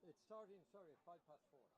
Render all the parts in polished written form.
It's starting, sorry, at 4:05.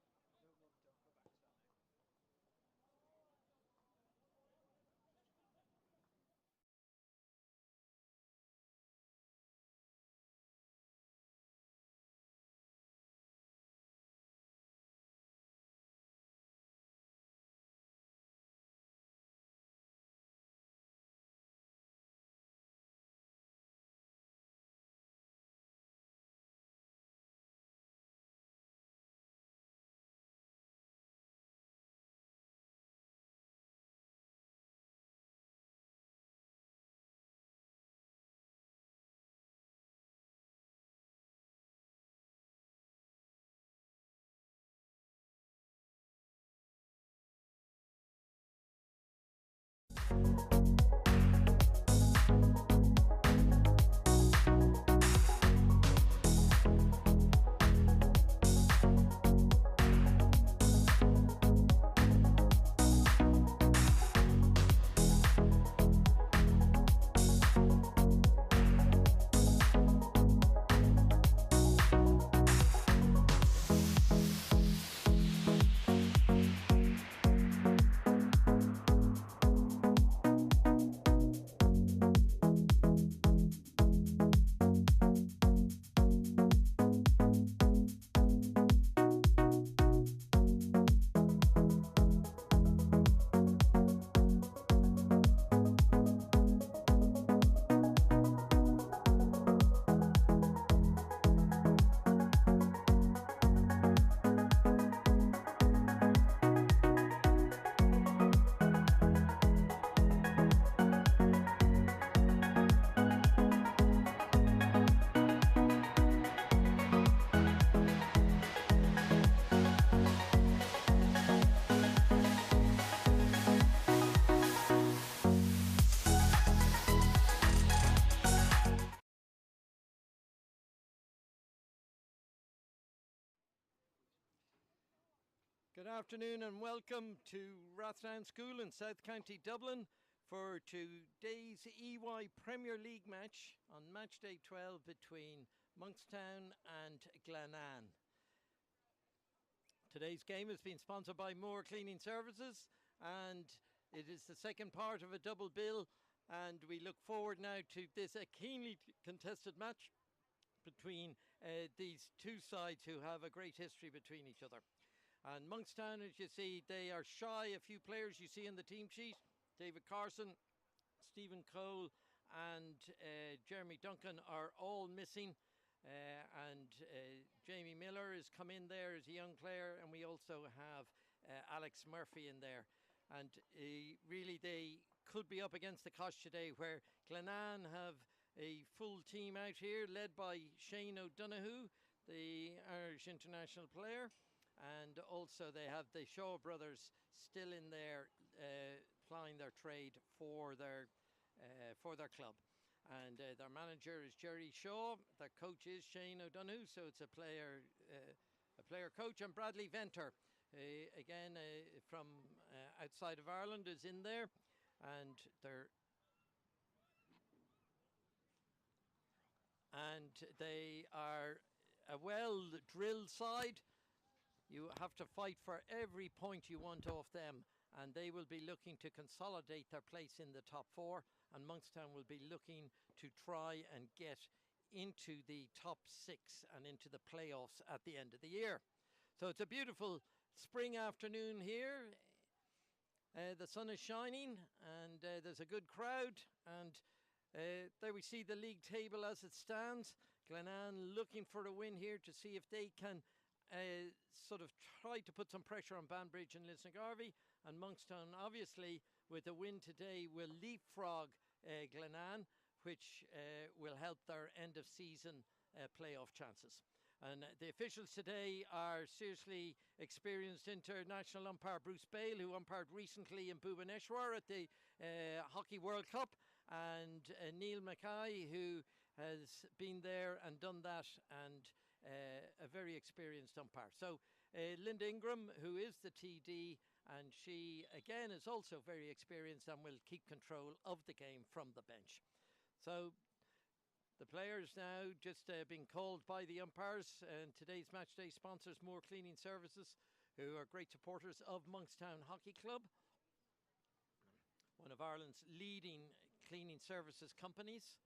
Good afternoon and welcome to Rathdown School in South County Dublin for today's EY Premier League match on match day 12 between Monkstown and Glenanne. Today's game has been sponsored by Moore Cleaning Services and it is the second part of a double bill, and we look forward now to this keenly contested match between these two sides who have a great history between each other. And Monkstown, as you see, they are shy a few players you see in the team sheet. David Carson, Stephen Cole and Jeremy Duncan are all missing. And Jamie Miller has come in there as a young player, and we also have Alex Murphy in there. And really they could be up against the Cosh today, where Glenanne have a full team out here led by Shane O'Donoghue, the Irish international player. And also they have the Shaw brothers still in there plying their trade for their club. And their manager is Jerry Shaw. Their coach is Shane O'Donoghue, so it's a player coach. And Bradley Venter, again from outside of Ireland, is in there. And they are a well-drilled side. You have to fight for every point you want off them, and they will be looking to consolidate their place in the top four, and Monkstown will be looking to try and get into the top six and into the playoffs at the end of the year. So it's a beautiful spring afternoon here. The sun is shining, and there's a good crowd, and there we see the league table as it stands. Glenanne looking for a win here to see if they can sort of try to put some pressure on Banbridge and Lisnagarvey, and Monkstown obviously with a win today will leapfrog Glenanne, which will help their end of season playoff chances. And the officials today are seriously experienced international umpire Bruce Bale, who umpired recently in Bhubaneswar at the Hockey World Cup, and Neil Mackay, who has been there and done that, and a very experienced umpire. So Linda Ingram, who is the TD, and she again is also very experienced and will keep control of the game from the bench. So the players now just being called by the umpires, and today's match day sponsors Moore Cleaning Services, who are great supporters of Monkstown Hockey Club, one of Ireland's leading cleaning services companies.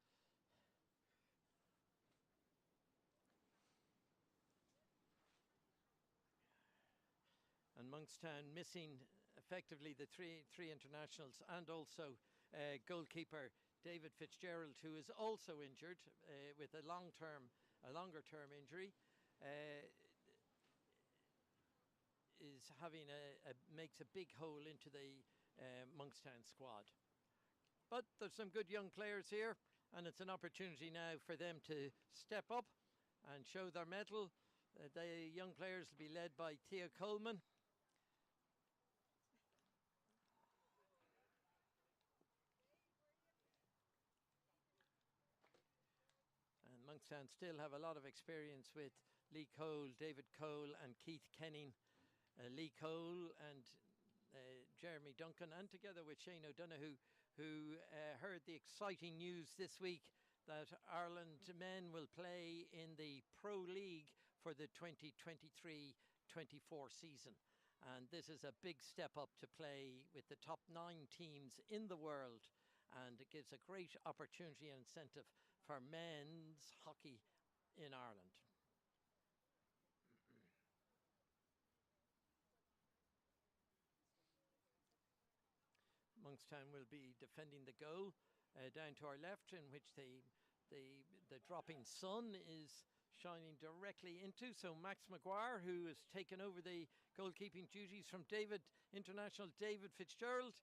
And Monkstown missing effectively the three internationals, and also goalkeeper David Fitzgerald, who is also injured with a longer term injury, is having makes a big hole into the Monkstown squad. But there's some good young players here, and it's an opportunity now for them to step up and show their mettle. The young players will be led by Thea Coleman. And Monkstown still have a lot of experience with Lee Cole, David Cole and Keith Kenning. Lee Cole and Jeremy Duncan, and together with Shane O'Donoghue, who heard the exciting news this week that Ireland men will play in the Pro League for the 2023-24 season. And this is a big step up to play with the top 9 teams in the world, and it gives a great opportunity and incentive for men's hockey in Ireland. Monkstown will be defending the goal down to our left, in which the dropping sun is shining directly into. So Max Maguire, who has taken over the goalkeeping duties from international David Fitzgerald,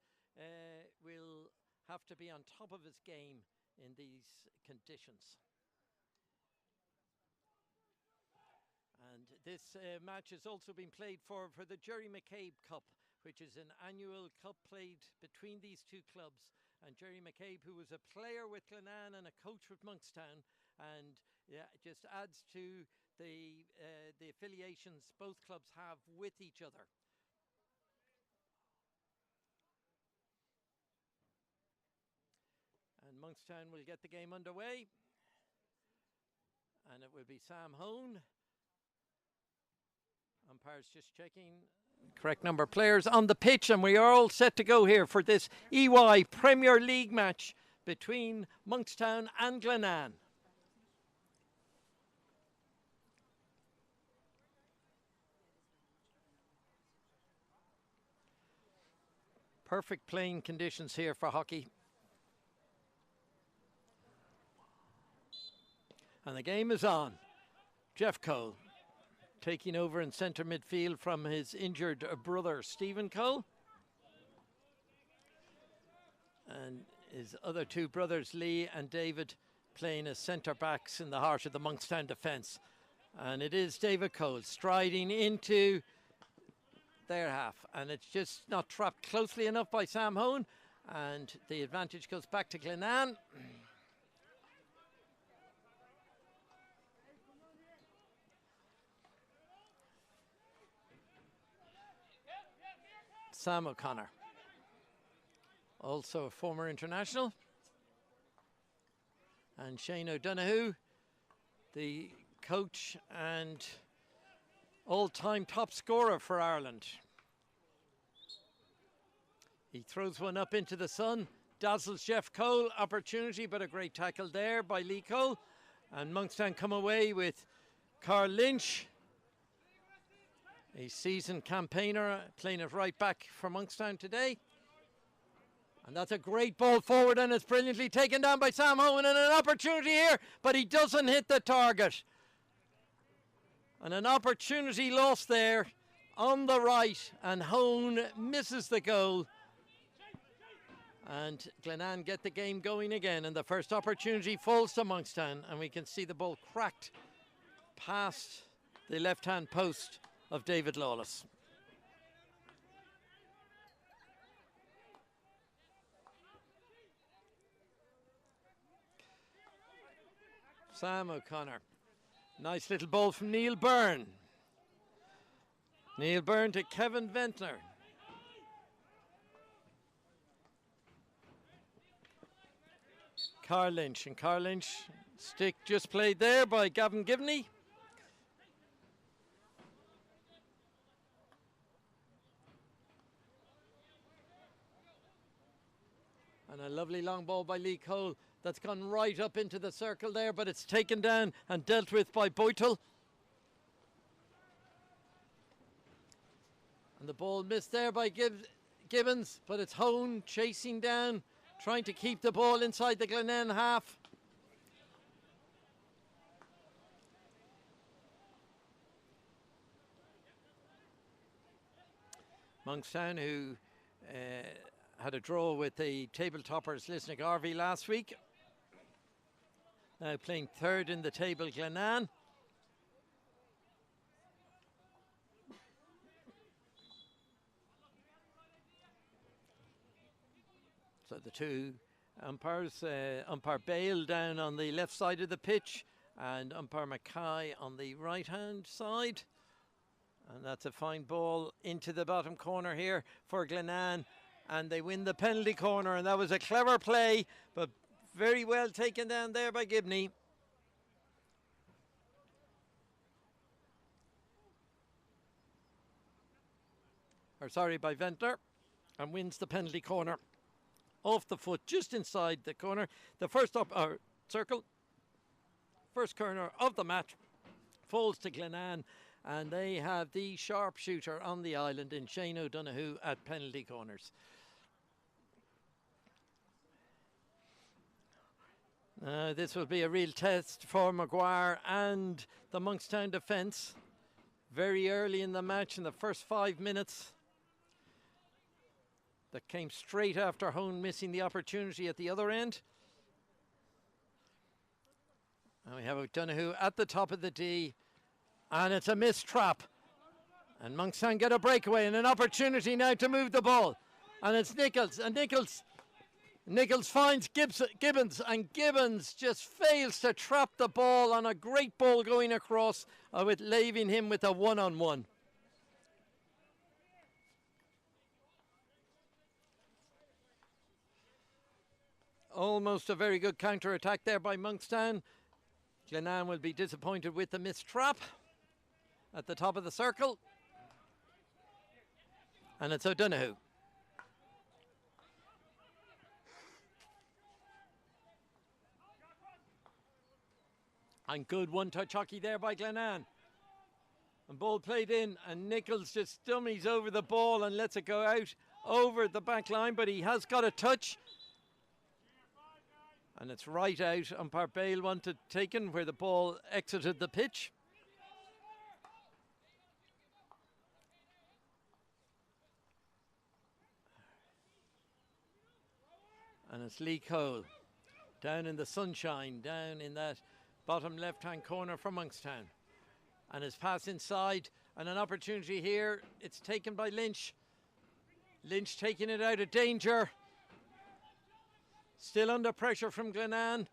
will have to be on top of his game in these conditions. And this match has also been played for the Jerry McCabe Cup, which is an annual cup played between these two clubs. And Jerry McCabe, who was a player with Glenanne and a coach with Monkstown, and just adds to the affiliations both clubs have with each other. And Monkstown will get the game underway, and it will be Sam Hone. Umpires just checking correct number of players on the pitch, and we are all set to go here for this EY Premier League match between Monkstown and Glenanne. Perfect playing conditions here for hockey. And the game is on. Jeff Cole taking over in centre midfield from his injured brother, Stephen Cole. And his other two brothers, Lee and David, playing as centre backs in the heart of the Monkstown defence. And it is David Cole striding into their half. And it's just not trapped closely enough by Sam Hone. And the advantage goes back to Glenanne. Sam O'Connor, also a former international. And Shane O'Donoghue, the coach and all-time top scorer for Ireland. He throws one up into the sun, dazzles Jeff Cole, opportunity, but a great tackle there by Lee Cole. And Monkstown come away with Carl Lynch, a seasoned campaigner, playing it right back for Monkstown today. And that's a great ball forward, and it's brilliantly taken down by Sam Hone, and an opportunity here, but he doesn't hit the target. And an opportunity lost there on the right, and Hone misses the goal. And Glenanne get the game going again, and the first opportunity falls to Monkstown, and we can see the ball cracked past the left-hand post of David Lawless. Sam O'Connor. Nice little ball from Neil Byrne. Neil Byrne to Kevin Ventnor. Carl Lynch, and Carl Lynch, stick just played there by Gavin Givney. And a lovely long ball by Lee Cole that's gone right up into the circle there, but it's taken down and dealt with by Boytle. And the ball missed there by Gibbons, but it's Hone chasing down, trying to keep the ball inside the Glenanne half. Monkstown, who had a draw with the table toppers Lisnick Arvey last week. Now playing third in the table, Glenanne. So the two umpires, umpire Bale down on the left side of the pitch and umpire Mackay on the right hand side. And that's a fine ball into the bottom corner here for Glenanne. And they win the penalty corner, and that was a clever play, but very well taken down there by Gibney. Or sorry, by Ventnor, and wins the penalty corner off the foot, just inside the corner. The first circle, first corner of the match falls to Glenanne, and they have the sharpshooter on the island in Shane O'Donoghue at penalty corners. This will be a real test for Maguire and the Monkstown defence. Very early in the match, in the first 5 minutes, that came straight after Hone missing the opportunity at the other end. And we have O'Donoghue at the top of the D, and it's a missed trap. And Monkstown get a breakaway and an opportunity now to move the ball. And it's Nichols, and Nichols finds Gibbons, and Gibbons just fails to trap the ball on a great ball going across, with leaving him with a one-on-one. Almost a very good counter-attack there by Monkstown. Glenanne will be disappointed with the missed trap at the top of the circle. And it's O'Donoghue. And good one-touch hockey there by Glenanne. And ball played in, and Nichols just dummies over the ball and lets it go out over the back line, but he has got a touch. And it's right out. Umpire Bale wanted taken where the ball exited the pitch. And it's Lee Cole down in the sunshine, down in that bottom left-hand corner for Monkstown. And his pass inside, and an opportunity here. It's taken by Lynch. Lynch taking it out of danger. Still under pressure from Glenanne.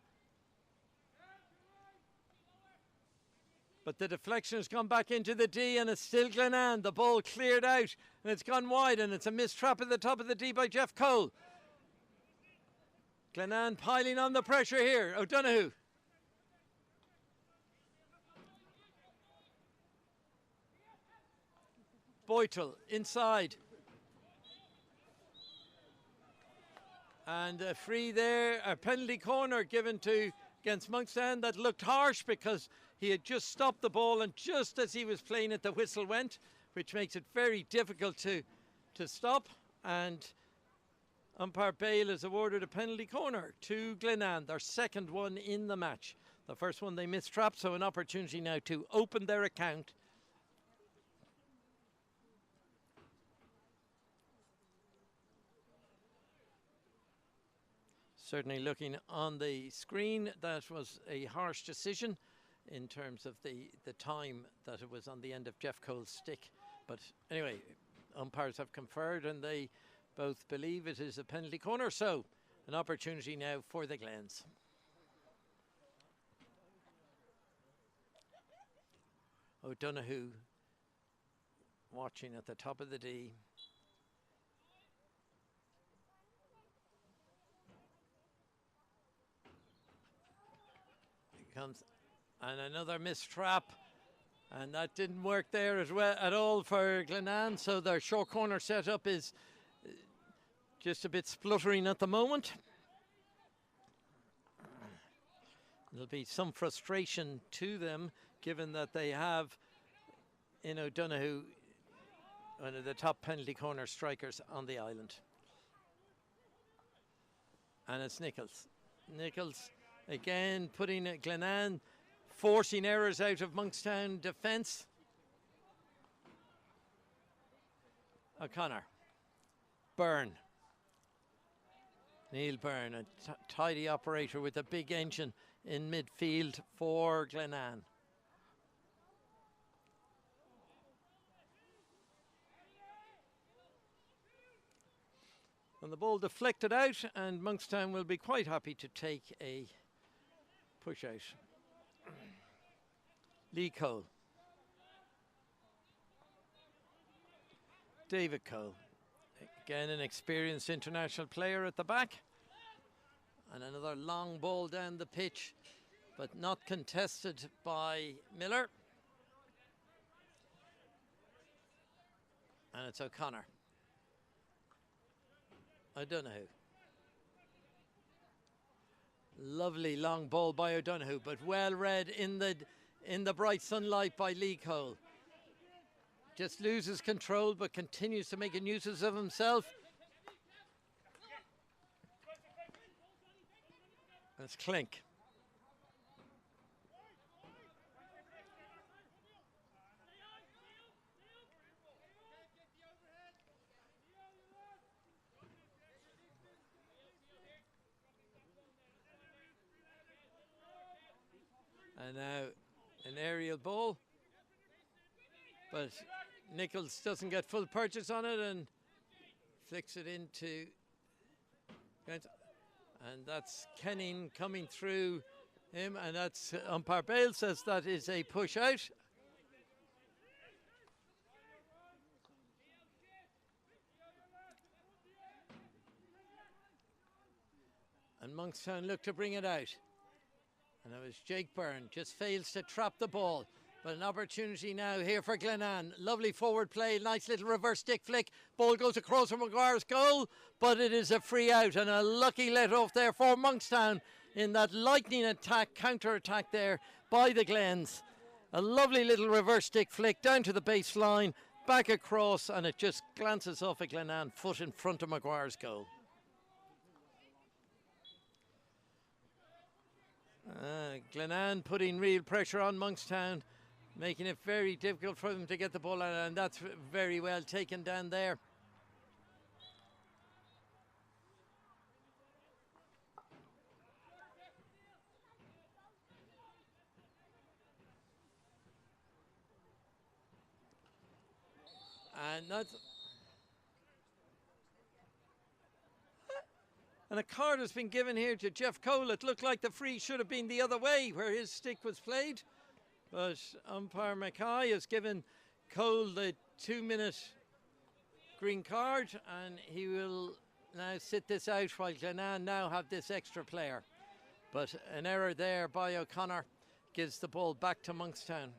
But the deflection has gone back into the D, and it's still Glenanne. The ball cleared out, and it's gone wide, and it's a missed trap at the top of the D by Jeff Cole. Glenanne piling on the pressure here. O'Donoghue. Boytle inside. And a free there, a penalty corner given to against Monkstown that looked harsh because he had just stopped the ball, and just as he was playing it, the whistle went, which makes it very difficult to stop. And umpire Bale has awarded a penalty corner to Glenanne, their second one in the match. The first one they missed trap, so an opportunity now to open their account. Certainly looking on the screen, that was a harsh decision in terms of the time that it was on the end of Jeff Cole's stick. But anyway, umpires have conferred and they both believe it is a penalty corner. So an opportunity now for the Glens. O'Donoghue watching at the top of the D. Comes and another missed trap, and that didn't work there as well at all for Glenanne, so their short corner setup is just a bit spluttering at the moment. There'll be some frustration to them given that they have in O'Donoghue one of the top penalty corner strikers on the island. And it's Nichols. Nichols again putting Glenanne, forcing errors out of Monkstown defence. O'Connor. Byrne. Neil Byrne, a tidy operator with a big engine in midfield for Glenanne. And the ball deflected out, and Monkstown will be quite happy to take a push out. Lee Cole. David Cole. Again, an experienced international player at the back. And another long ball down the pitch, but not contested by Miller. And it's O'Connor. O'Donoghue. Lovely long ball by O'Donoghue, but well read in the bright sunlight by Lee Cole. Just loses control, but continues to make a nuisance of himself. That's Clink. And now an aerial ball, but Nichols doesn't get full purchase on it and flicks it into, and that's Kenning coming through him, and that's umpire Bale says that is a push out. And Monkstown look to bring it out. And it was Jake Byrne, just fails to trap the ball. But an opportunity now here for Glenanne. Lovely forward play, nice little reverse stick flick. Ball goes across from McGuire's goal, but it is a free out and a lucky let off there for Monkstown in that lightning attack, counter attack there by the Glens. A lovely little reverse stick flick down to the baseline, back across, and it just glances off a Glenanne foot in front of Maguire's goal. Glenanne putting real pressure on Monkstown, making it very difficult for them to get the ball out, and that's very well taken down there. And a card has been given here to Jeff Cole. It looked like the free should have been the other way where his stick was played. But umpire Mackay has given Cole the 2-minute green card, and he will now sit this out while Glenanne now have this extra player. But an error there by O'Connor gives the ball back to Monkstown.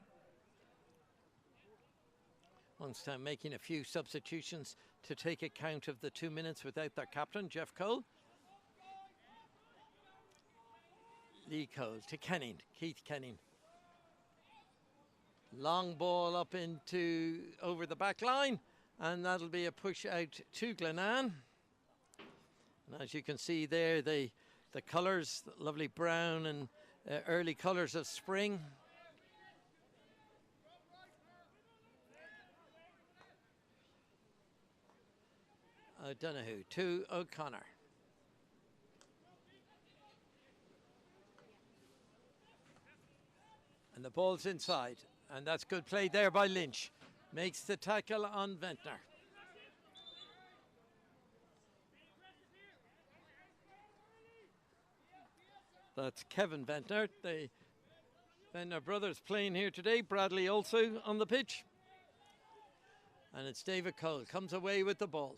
Monkstown making a few substitutions to take account of the 2 minutes without their captain, Jeff Cole. Lee Cole to Kenning, Keith Kenning. Long ball up over the back line, and that'll be a push out to Glenanne. And as you can see there, the colours, the lovely brown and early colours of spring. O'Donoghue to O'Connor. And the ball's inside, and that's good play there by Lynch. Makes the tackle on Ventnor. That's Kevin Ventnor. The Ventnor brothers playing here today. Bradley also on the pitch. And it's David Cole comes away with the ball.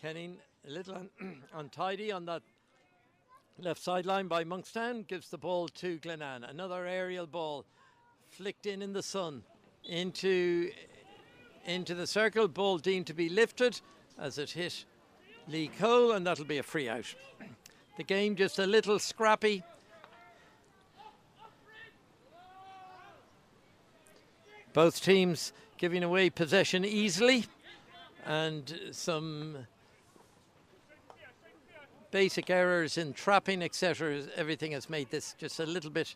Kenning a little untidy on that left sideline by Monkstown, gives the ball to Glenanne. Another aerial ball flicked in the sun into the circle. Ball deemed to be lifted as it hit Lee Cole, and that'll be a free out. The game just a little scrappy. Both teams giving away possession easily, and some basic errors in trapping, etc. Everything has made this just a little bit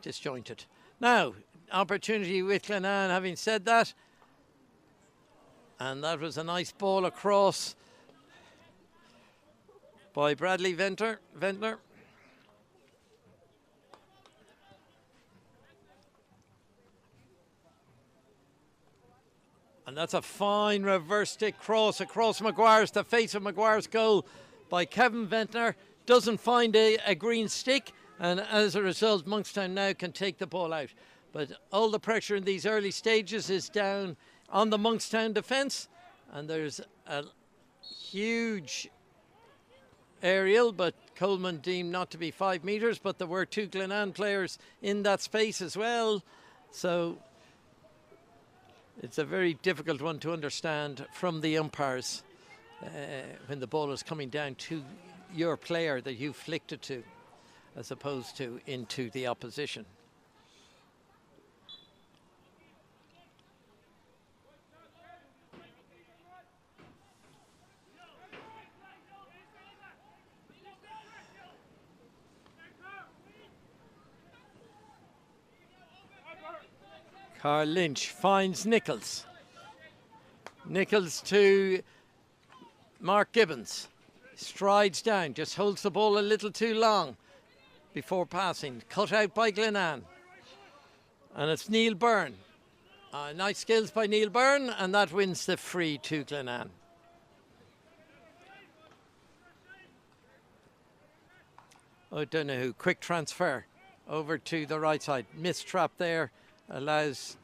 disjointed. Now, opportunity with Glenanne, having said that. And that was a nice ball across by Bradley Ventnor. And that's a fine reverse stick cross across the face of Maguire's goal by Kevin Ventnor. Doesn't find a green stick, and as a result Monkstown now can take the ball out. But all the pressure in these early stages is down on the Monkstown defence, and there's a huge aerial, but Coleman deemed not to be 5 metres, but there were 2 Glenanne players in that space as well, so it's a very difficult one to understand from the umpires when the ball is coming down to your player that you flicked it to, as opposed to into the opposition. Carl Lynch finds Nichols. Nichols to Mark Gibbons. Strides down, just holds the ball a little too long before passing. Cut out by Glenanne. And it's Neil Byrne. Nice skills by Neil Byrne, and that wins the free to Glenanne. O'Donoghue, quick transfer over to the right side. Missed trap there, allows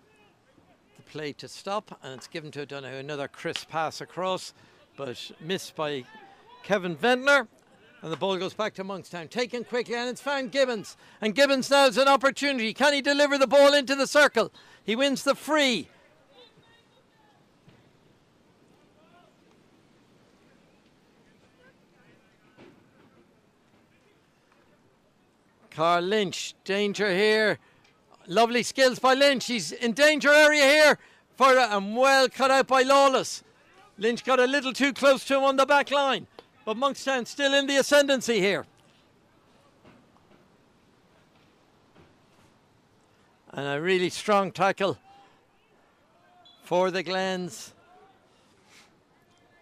the play to stop, and it's given to O'Donoghue. Another crisp pass across, but missed by Kevin Ventnor, and the ball goes back to Monkstown. Taken quickly, and it's found Gibbons. And Gibbons now has an opportunity. Can he deliver the ball into the circle? He wins the free. Carl Lynch, danger here Lovely skills by Lynch. He's in danger area here and well cut out by Lawless. Lynch got a little too close to him on the back line, but Monkstown still in the ascendancy here. And a really strong tackle for the Glens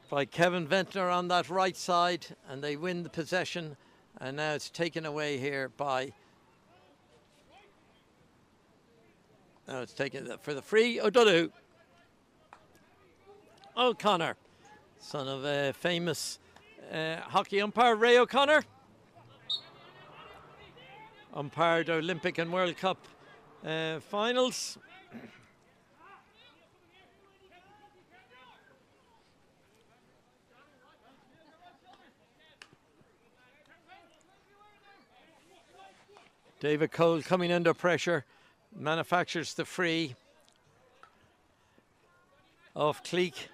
by Kevin Ventnor on that right side, and they win the possession, and now it's taken away here by now it's taken for the free O'Donoghue. O'Connor, son of a famous hockey umpire, Ray O'Connor, umpired Olympic and World Cup finals. David Cole coming under pressure, manufactures the free off Cleek.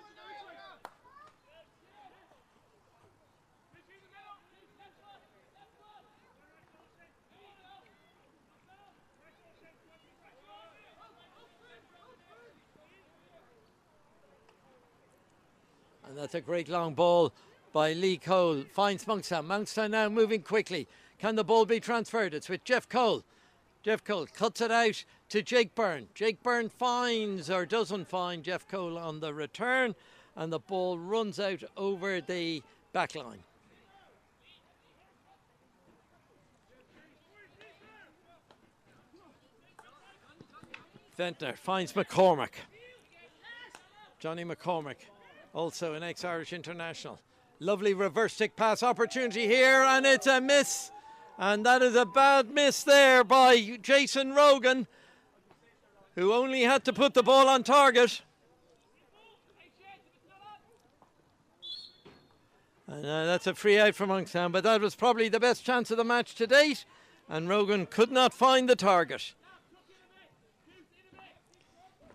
And that's a great long ball by Lee Cole. Finds Monkstown. Monkstown now moving quickly. Can the ball be transferred? It's with Jeff Cole. Jeff Cole cuts it out to Jake Byrne. Jake Byrne finds or doesn't find Jeff Cole on the return, and the ball runs out over the back line. Ventnor finds McCormick. Johnny McCormick, also an ex-Irish international. Lovely reverse stick pass opportunity here, and it's a miss. And that is a bad miss there by Jason Rogan, who only had to put the ball on target. And that's a free out for Monkstown, but that was probably the best chance of the match to date, and Rogan could not find the target.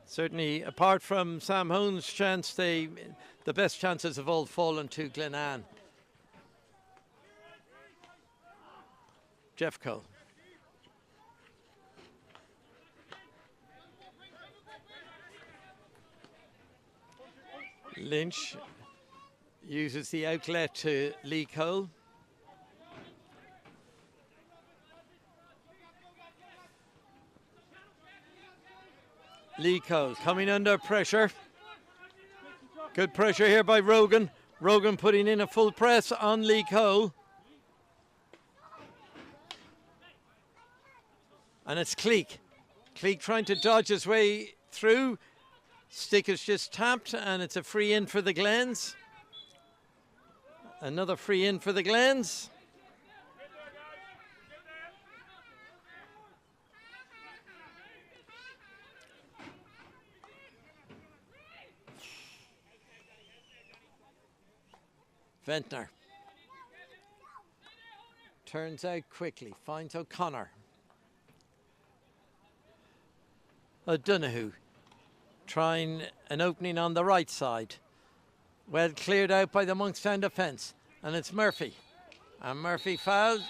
Certainly, apart from Sam Hone's chance, the best chances have all fallen to Glenanne. Jeff Cole. Lynch uses the outlet to Lee Cole. Lee Cole coming under pressure. Good pressure here by Rogan. Rogan putting in a full press on Lee Cole. And it's Cleek. Cleek trying to dodge his way through. Stick is just tapped, and it's a free in for the Glens. Another free in for the Glens. Ventnor turns out quickly, finds O'Connor. O'Donoghue trying an opening on the right side. Well cleared out by the Monkstown defence, and it's Murphy. And Murphy fouled.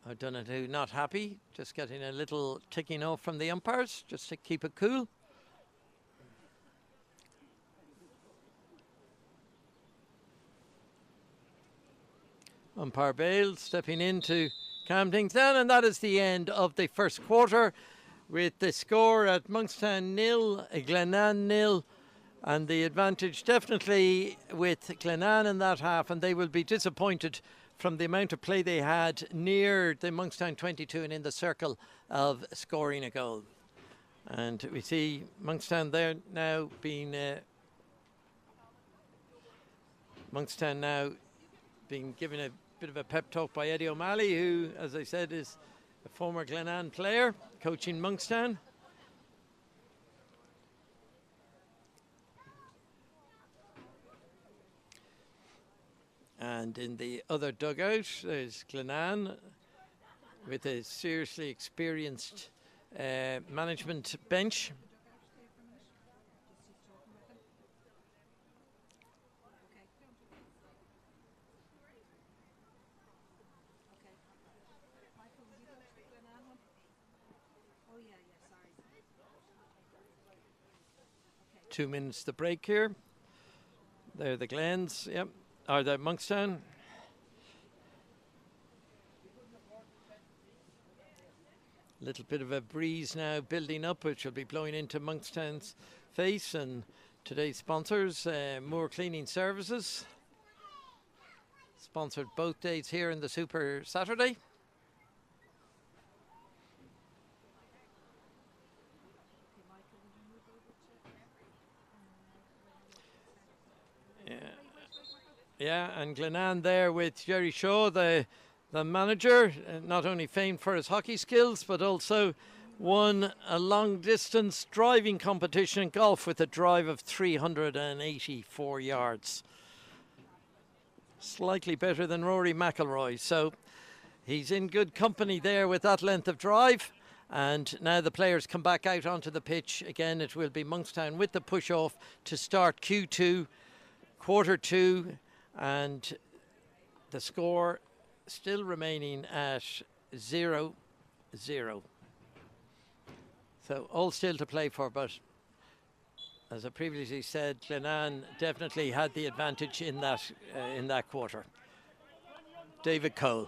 O'Donoghue not happy, just getting a little ticking off from the umpires, just to keep it cool. Umpire Bale stepping in to calm things down, and that is the end of the first quarter, with the score at Monkstown 0, Glenanne 0, and the advantage definitely with Glenanne in that half, and they will be disappointed from the amount of play they had near the Monkstown 22 and in the circle of scoring a goal. And we see Monkstown there now being given a bit of a pep talk by Eddie O'Malley, who, as I said, is a former Glenanne player coaching Monkstown. And in the other dugout, there's Glenanne with a seriously experienced management bench. 2 minutes the break here. They're the Glens, yep, or the Monkstown. Little bit of a breeze now building up, which will be blowing into Monkstown's face. And today's sponsors, Moore Cleaning Services, sponsored both days here in the Super Saturday. Yeah, and Glenanne there with Jerry Shaw, the manager, not only famed for his hockey skills, but also won a long-distance driving competition in golf with a drive of 384 yards. Slightly better than Rory McIlroy, so he's in good company there with that length of drive. And now the players come back out onto the pitch. Again, it will be Monkstown with the push-off to start Q2, quarter 2, and the score still remaining at 0-0. So all still to play for, but as I previously said, Glenanne definitely had the advantage in that quarter. David Cole.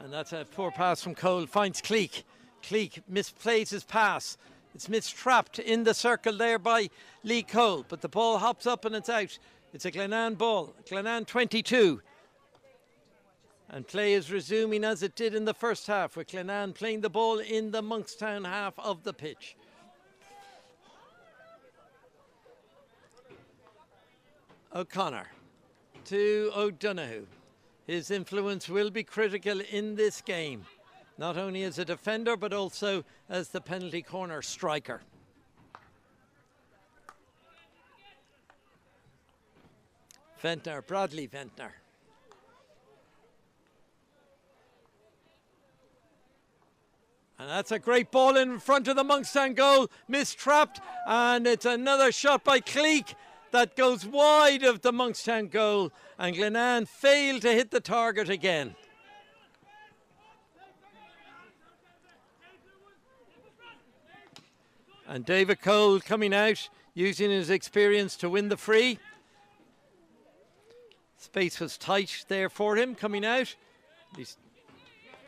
And that's a poor pass from Cole, finds Cleek. Cleek misplays his pass. It's mistrapped in the circle there by Lee Cole, but the ball hops up and it's out. It's a Glenanne ball, Glenanne 22. And play is resuming as it did in the first half, with Glenanne playing the ball in the Monkstown half of the pitch. O'Connor to O'Donoghue. His influence will be critical in this game, not only as a defender, but also as the penalty corner striker. Ventnor, Bradley Ventnor. And that's a great ball in front of the Monkstown goal, mistrapped, and it's another shot by Cleek that goes wide of the Monkstown goal, and Glenanne failed to hit the target again. And David Cole coming out, using his experience to win the free. Space was tight there for him, coming out. He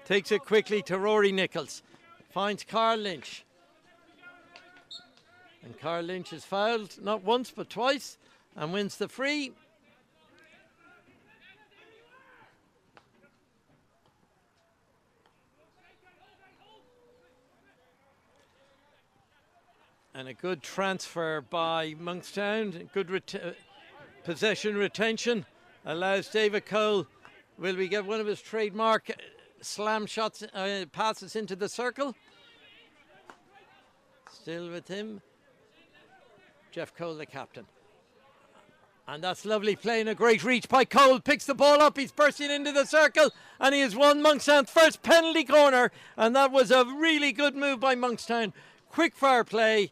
takes it quickly to Rory Nichols. Finds Carl Lynch. And Carl Lynch is fouled, not once but twice, and wins the free. And a good transfer by Monkstown. Good possession retention allows David Cole. Will we get one of his trademark slam shots, passes into the circle? Still with him, Jeff Cole, the captain. And that's lovely play and a great reach by Cole. Picks the ball up, he's bursting into the circle, and he has won Monkstown's first penalty corner. And that was a really good move by Monkstown. Quick fire play.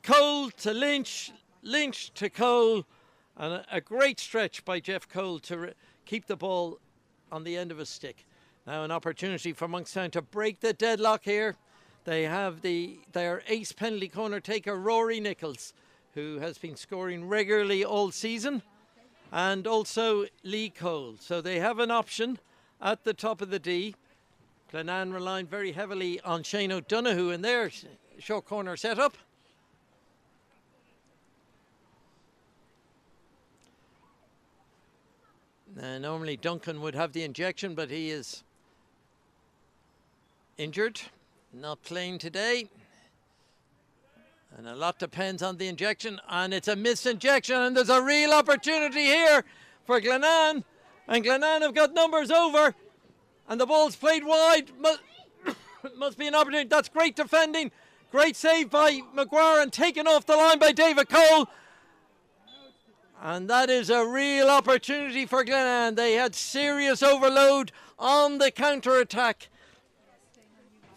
Cole to Lynch, Lynch to Cole, and a great stretch by Jeff Cole to keep the ball on the end of a stick. Now an opportunity for Monkstown to break the deadlock here. They have their ace penalty corner taker, Rory Nichols, who has been scoring regularly all season, and also Lee Cole. So they have an option at the top of the D. Glenanne relying very heavily on Shane O'Donoghue in their short corner setup. Normally Duncan would have the injection, but he is injured, not playing today. And a lot depends on the injection, and it's a missed injection, and there's a real opportunity here for Glenanne. And Glenanne have got numbers over, and the ball's played wide. Must be an opportunity. That's great defending. Great save by Maguire and taken off the line by David Cole. And that is a real opportunity for Glenanne. They had serious overload on the counter-attack.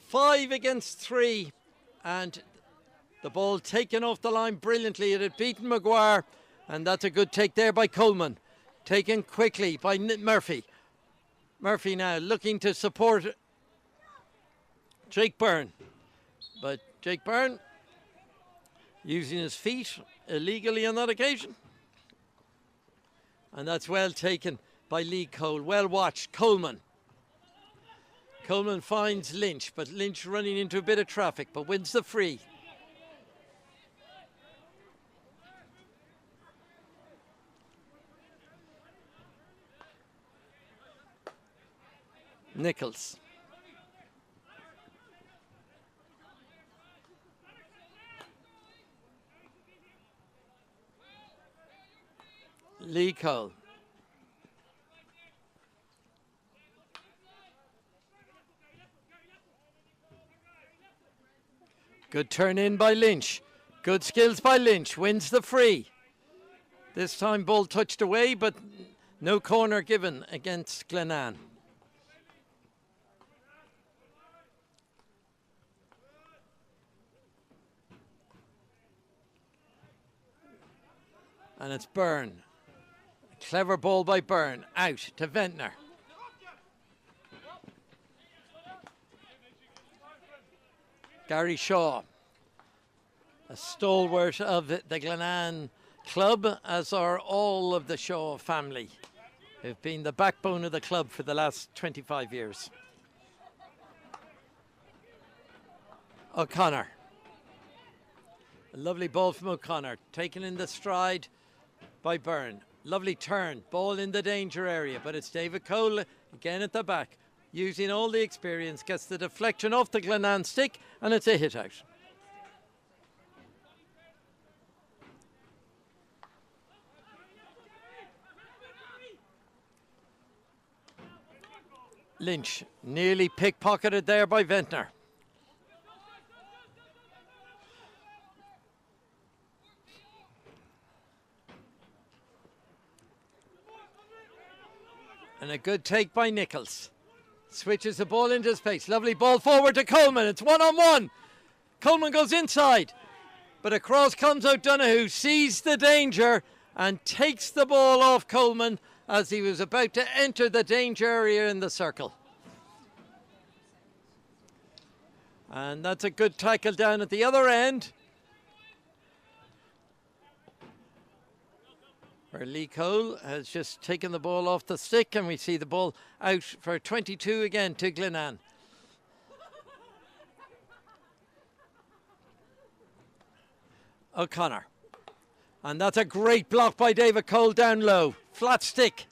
5 against 3. And the ball taken off the line brilliantly. It had beaten Maguire. And that's a good take there by Coleman. Taken quickly by Murphy. Murphy now looking to support Jake Byrne. But Jake Byrne using his feet illegally on that occasion. And that's well taken by Lee Cole. Well watched. Coleman. Coleman finds Lynch, but Lynch running into a bit of traffic, but wins the free. Nichols. Lee Cole. Good turn in by Lynch. Good skills by Lynch. Wins the free. This time ball touched away, but no corner given against Glenanne. And it's Byrne. Clever ball by Byrne. Out to Ventnor. Gary Shaw, a stalwart of the Glenanne club, as are all of the Shaw family, who've been the backbone of the club for the last 25 years. O'Connor. A lovely ball from O'Connor, taken in the stride by Byrne. Lovely turn, ball in the danger area, but it's David Cole again at the back, using all the experience, gets the deflection off the Glenanne stick, and it's a hit out. Lynch, nearly pickpocketed there by Ventnor. And a good take by Nichols. Switches the ball into space. Lovely ball forward to Coleman. It's 1-on-1. Coleman goes inside. But across comes O'Donoghue, sees the danger and takes the ball off Coleman as he was about to enter the danger area in the circle. And that's a good tackle down at the other end, where Lee Cole has just taken the ball off the stick, and we see the ball out for 22 again to Glenanne. O'Connor. And that's a great block by David Cole down low. Flat stick.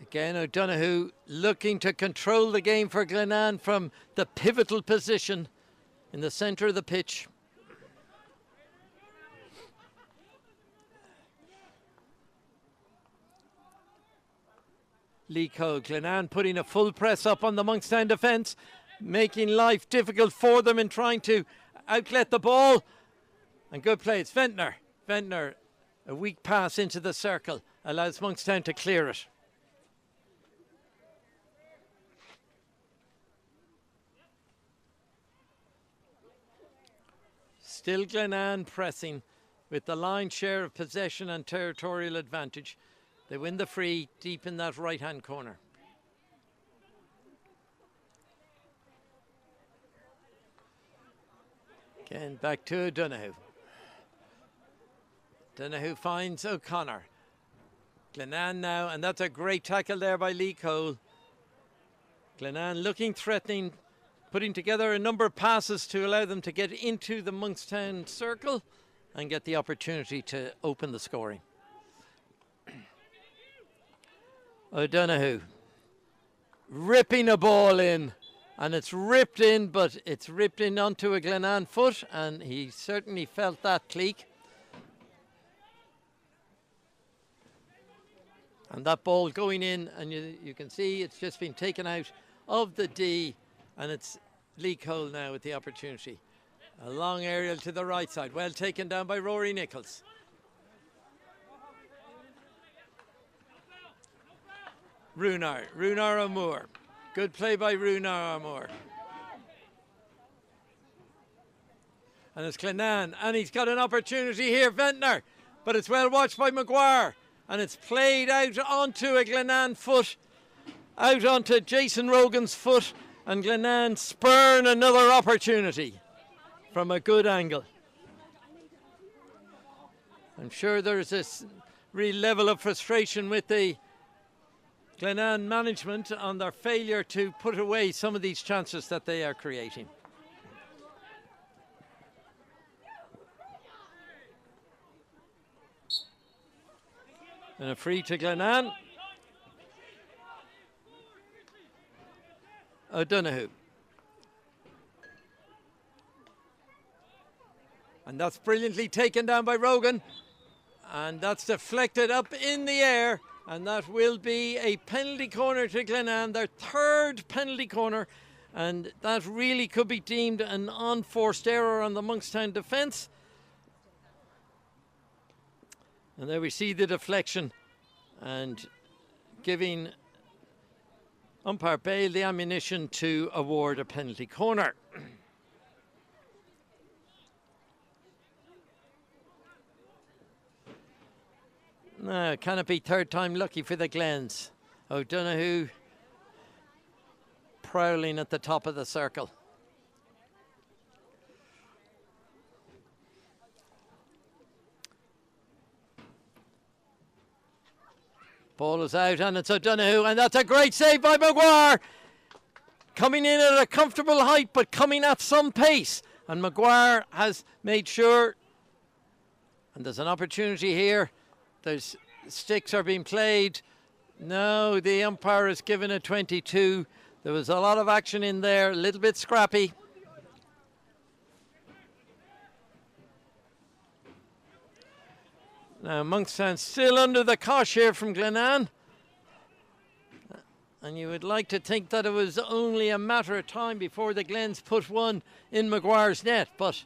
Again, O'Donoghue looking to control the game for Glenanne from the pivotal position in the centre of the pitch. Lee Cole, Glenanne putting a full press up on the Monkstown defence, making life difficult for them in trying to outlet the ball. And good play, it's Ventnor. Ventnor, a weak pass into the circle, allows Monkstown to clear it. Still Glenanne pressing with the lion's share of possession and territorial advantage. They win the free deep in that right-hand corner. Again, back to O'Donoghue. O'Donoghue finds O'Connor. Glenanne now, and that's a great tackle there by Lee Cole. Glenanne looking threatening, putting together a number of passes to allow them to get into the Monkstown circle and get the opportunity to open the scoring. O'Donoghue ripping a ball in, and it's ripped in, but it's ripped in onto a Glenanne foot, and he certainly felt that cleek. And that ball going in, and you can see it's just been taken out of the D, and it's Lee Cole now with the opportunity. A long aerial to the right side, well taken down by Rory Nichols. Runar O'Moore. Good play by Runar O'Moore. And it's Glenanne, and he's got an opportunity here, Ventnor, but it's well watched by Maguire, and it's played out onto a Glenanne foot, out onto Jason Rogan's foot, And Glenanne spurn another opportunity from a good angle. I'm sure there's this real level of frustration with the Glenanne management on their failure to put away some of these chances that they are creating. And a free to Glenanne. O'Donoghue. And that's brilliantly taken down by Rogan. And that's deflected up in the air. And that will be a penalty corner to Glenanne, their third penalty corner. And that really could be deemed an unforced error on the Monkstown defence. And there we see the deflection and giving umpire Bale the ammunition to award a penalty corner. No, can it be third time lucky for the Glens? O'Donoghue prowling at the top of the circle. Ball is out and it's O'Donoghue, and that's a great save by Maguire. Coming in at a comfortable height but coming at some pace. And Maguire has made sure, and there's an opportunity here. There's sticks are being played. No, the umpire has given a 22. There was a lot of action in there, a little bit scrappy. Now Monkstown still under the cosh here from Glenanne. And you would like to think that it was only a matter of time before the Glens put one in Maguire's net. But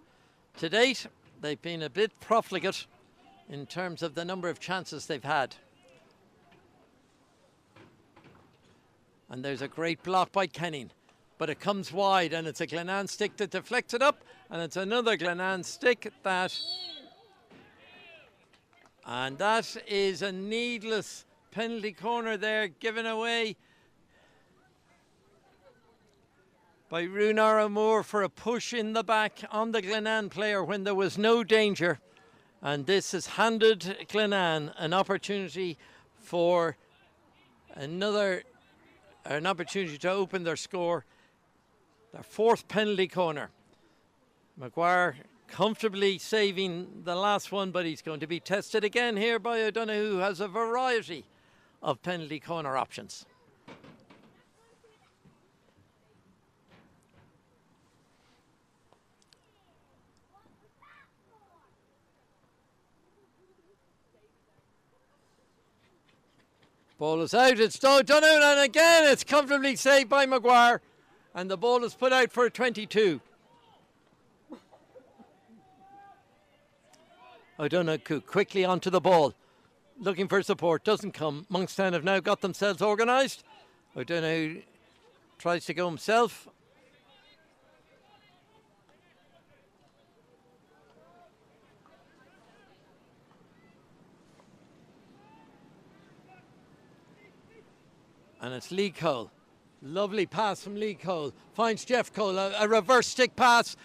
to date, they've been a bit profligate in terms of the number of chances they've had. And there's a great block by Kenning. But it comes wide and it's a Glenanne stick that deflects it up. And it's another Glenanne stick that... And that is a needless penalty corner there given away by Runar O'Moore for a push in the back on the Glenanne player when there was no danger. And this has handed Glenanne an opportunity for an opportunity to open their score. Their fourth penalty corner. Maguire comfortably saving the last one, but he's going to be tested again here by O'Donoghue, who has a variety of penalty corner options. Ball is out, it's O'Donoghue, and again it's comfortably saved by Maguire, and the ball is put out for a 22. O'Donoghue quickly onto the ball, looking for support, doesn't come. Monkstown have now got themselves organised. O'Donoghue tries to go himself. And it's Lee Cole. Lovely pass from Lee Cole. Finds Jeff Cole, a reverse stick pass.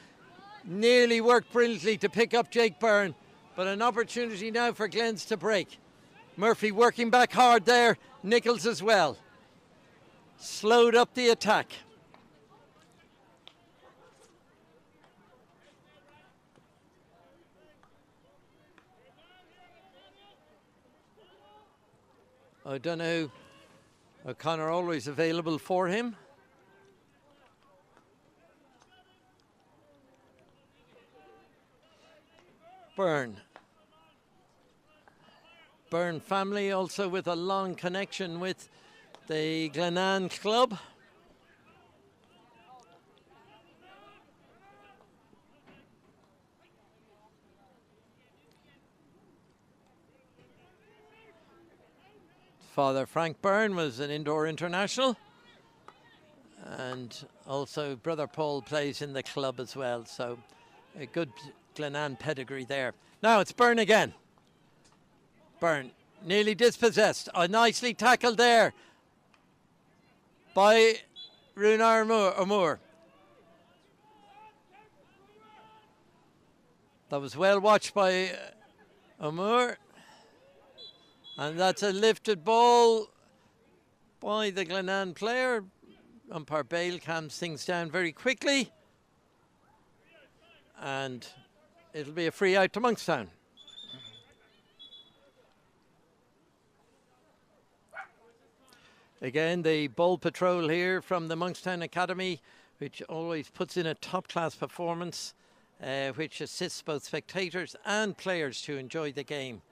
Nearly worked brilliantly to pick up Jake Byrne. But an opportunity now for Glens to break. Murphy working back hard there. Nichols as well. Slowed up the attack. O'Donoghue. O'Connor always available for him. Byrne. Byrne family also with a long connection with the Glenanne club. Father Frank Byrne was an indoor international, and also brother Paul plays in the club as well, so a good Glenanne pedigree there. Now it's Byrne again. Byrne nearly dispossessed. Nicely tackled there by Runar Moore. That was well watched by O'Moore. And that's a lifted ball by the Glenanne player. Umpire Bale calms things down very quickly. And it'll be a free out to Monkstown. Again, the ball patrol here from the Monkstown Academy, which always puts in a top-class performance, which assists both spectators and players to enjoy the game.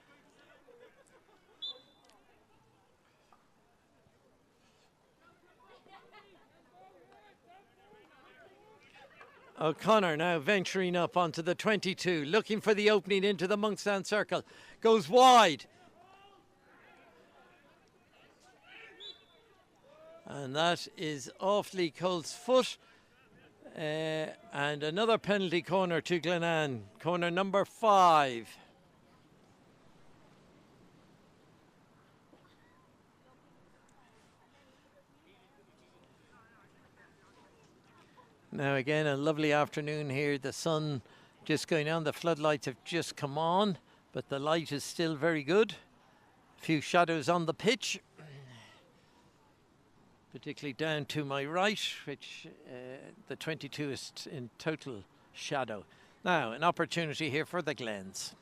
O'Connor now venturing up onto the 22, looking for the opening into the Monkstown circle. Goes wide. And that is off Lee Cole's foot. And another penalty corner to Glenanne. Corner number 5. Now again, a lovely afternoon here. The sun just going on. The floodlights have just come on, but the light is still very good. A few shadows on the pitch, particularly down to my right, which the 22 is in total shadow. Now, an opportunity here for the Glens.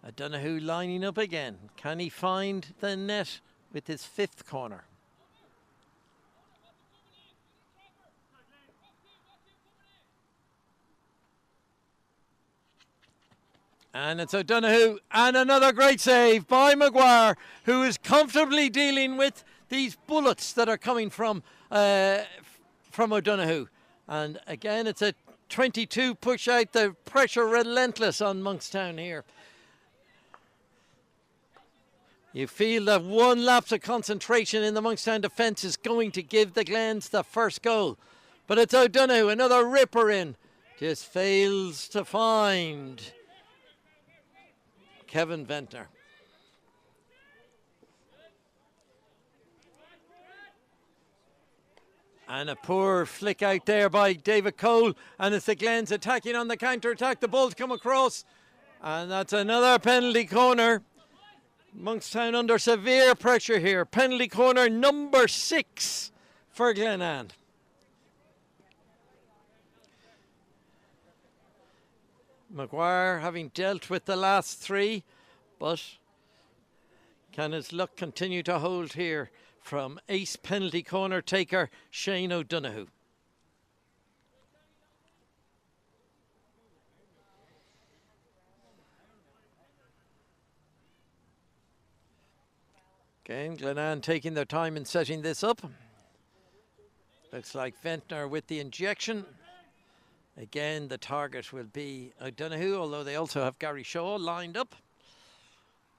O'Donoghue lining up again. Can he find the net with his 5th corner? And it's O'Donoghue, and another great save by Maguire, who is comfortably dealing with these bullets that are coming from O'Donoghue. And again, it's a 22 push out, the pressure relentless on Monkstown here. You feel that one lapse of concentration in the Monkstown defence is going to give the Glens the first goal. But it's O'Donoghue, another ripper in, just fails to find Kevin Ventnor. And a poor flick out there by David Cole. And it's the Glens attacking on the counter-attack. The ball's come across. And that's another penalty corner. Monkstown under severe pressure here. Penalty corner number 6 for Glenanne. Maguire having dealt with the last 3, but can his luck continue to hold here from ace penalty corner taker Shane O'Donoghue? Again, Glenanne taking their time in setting this up. Looks like Ventnor with the injection. Again, the target will be O'Donoghue, although they also have Gary Shaw lined up.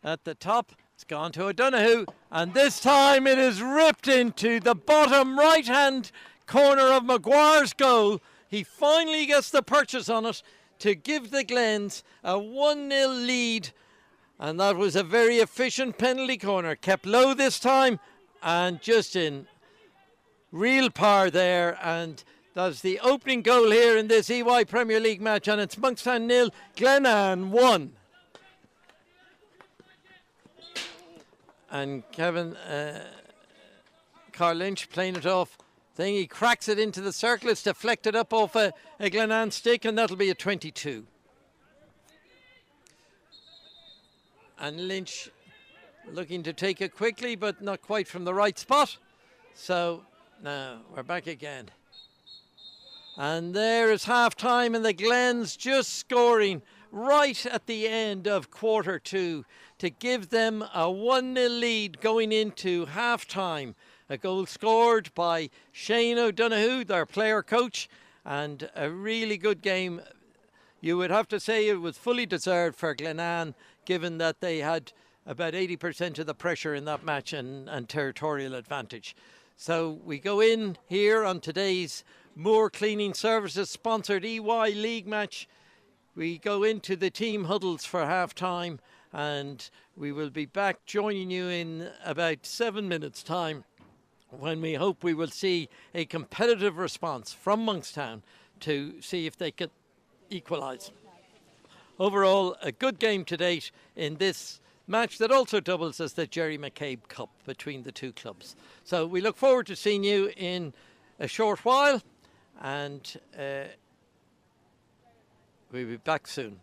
At the top, it's gone to O'Donoghue, and this time it is ripped into the bottom right-hand corner of Maguire's goal. He finally gets the purchase on it to give the Glens a 1-0 lead, and that was a very efficient penalty corner. Kept low this time, and just in real power there, and that's the opening goal here in this EY Premier League match, and it's Monkstown 0, Glenanne 1. And Kevin Carl Lynch playing it off. Then he cracks it into the circle. It's deflected up off a Glenanne stick, and that'll be a 22. And Lynch looking to take it quickly, but not quite from the right spot. So now we're back again. And there is half-time, and the Glens just scoring right at the end of quarter 2 to give them a 1-0 lead going into half-time. A goal scored by Shane O'Donoghue, their player coach, and a really good game. You would have to say it was fully deserved for Glenanne, given that they had about 80% of the pressure in that match and territorial advantage. So we go in here on today's Moore Cleaning Services sponsored EY League match. We go into the team huddles for half-time, and we will be back joining you in about 7 minutes' time when we hope we will see a competitive response from Monkstown to see if they can equalise. Overall, a good game to date in this match that also doubles as the Jerry McCabe Cup between the two clubs. So we look forward to seeing you in a short while, and we'll be back soon.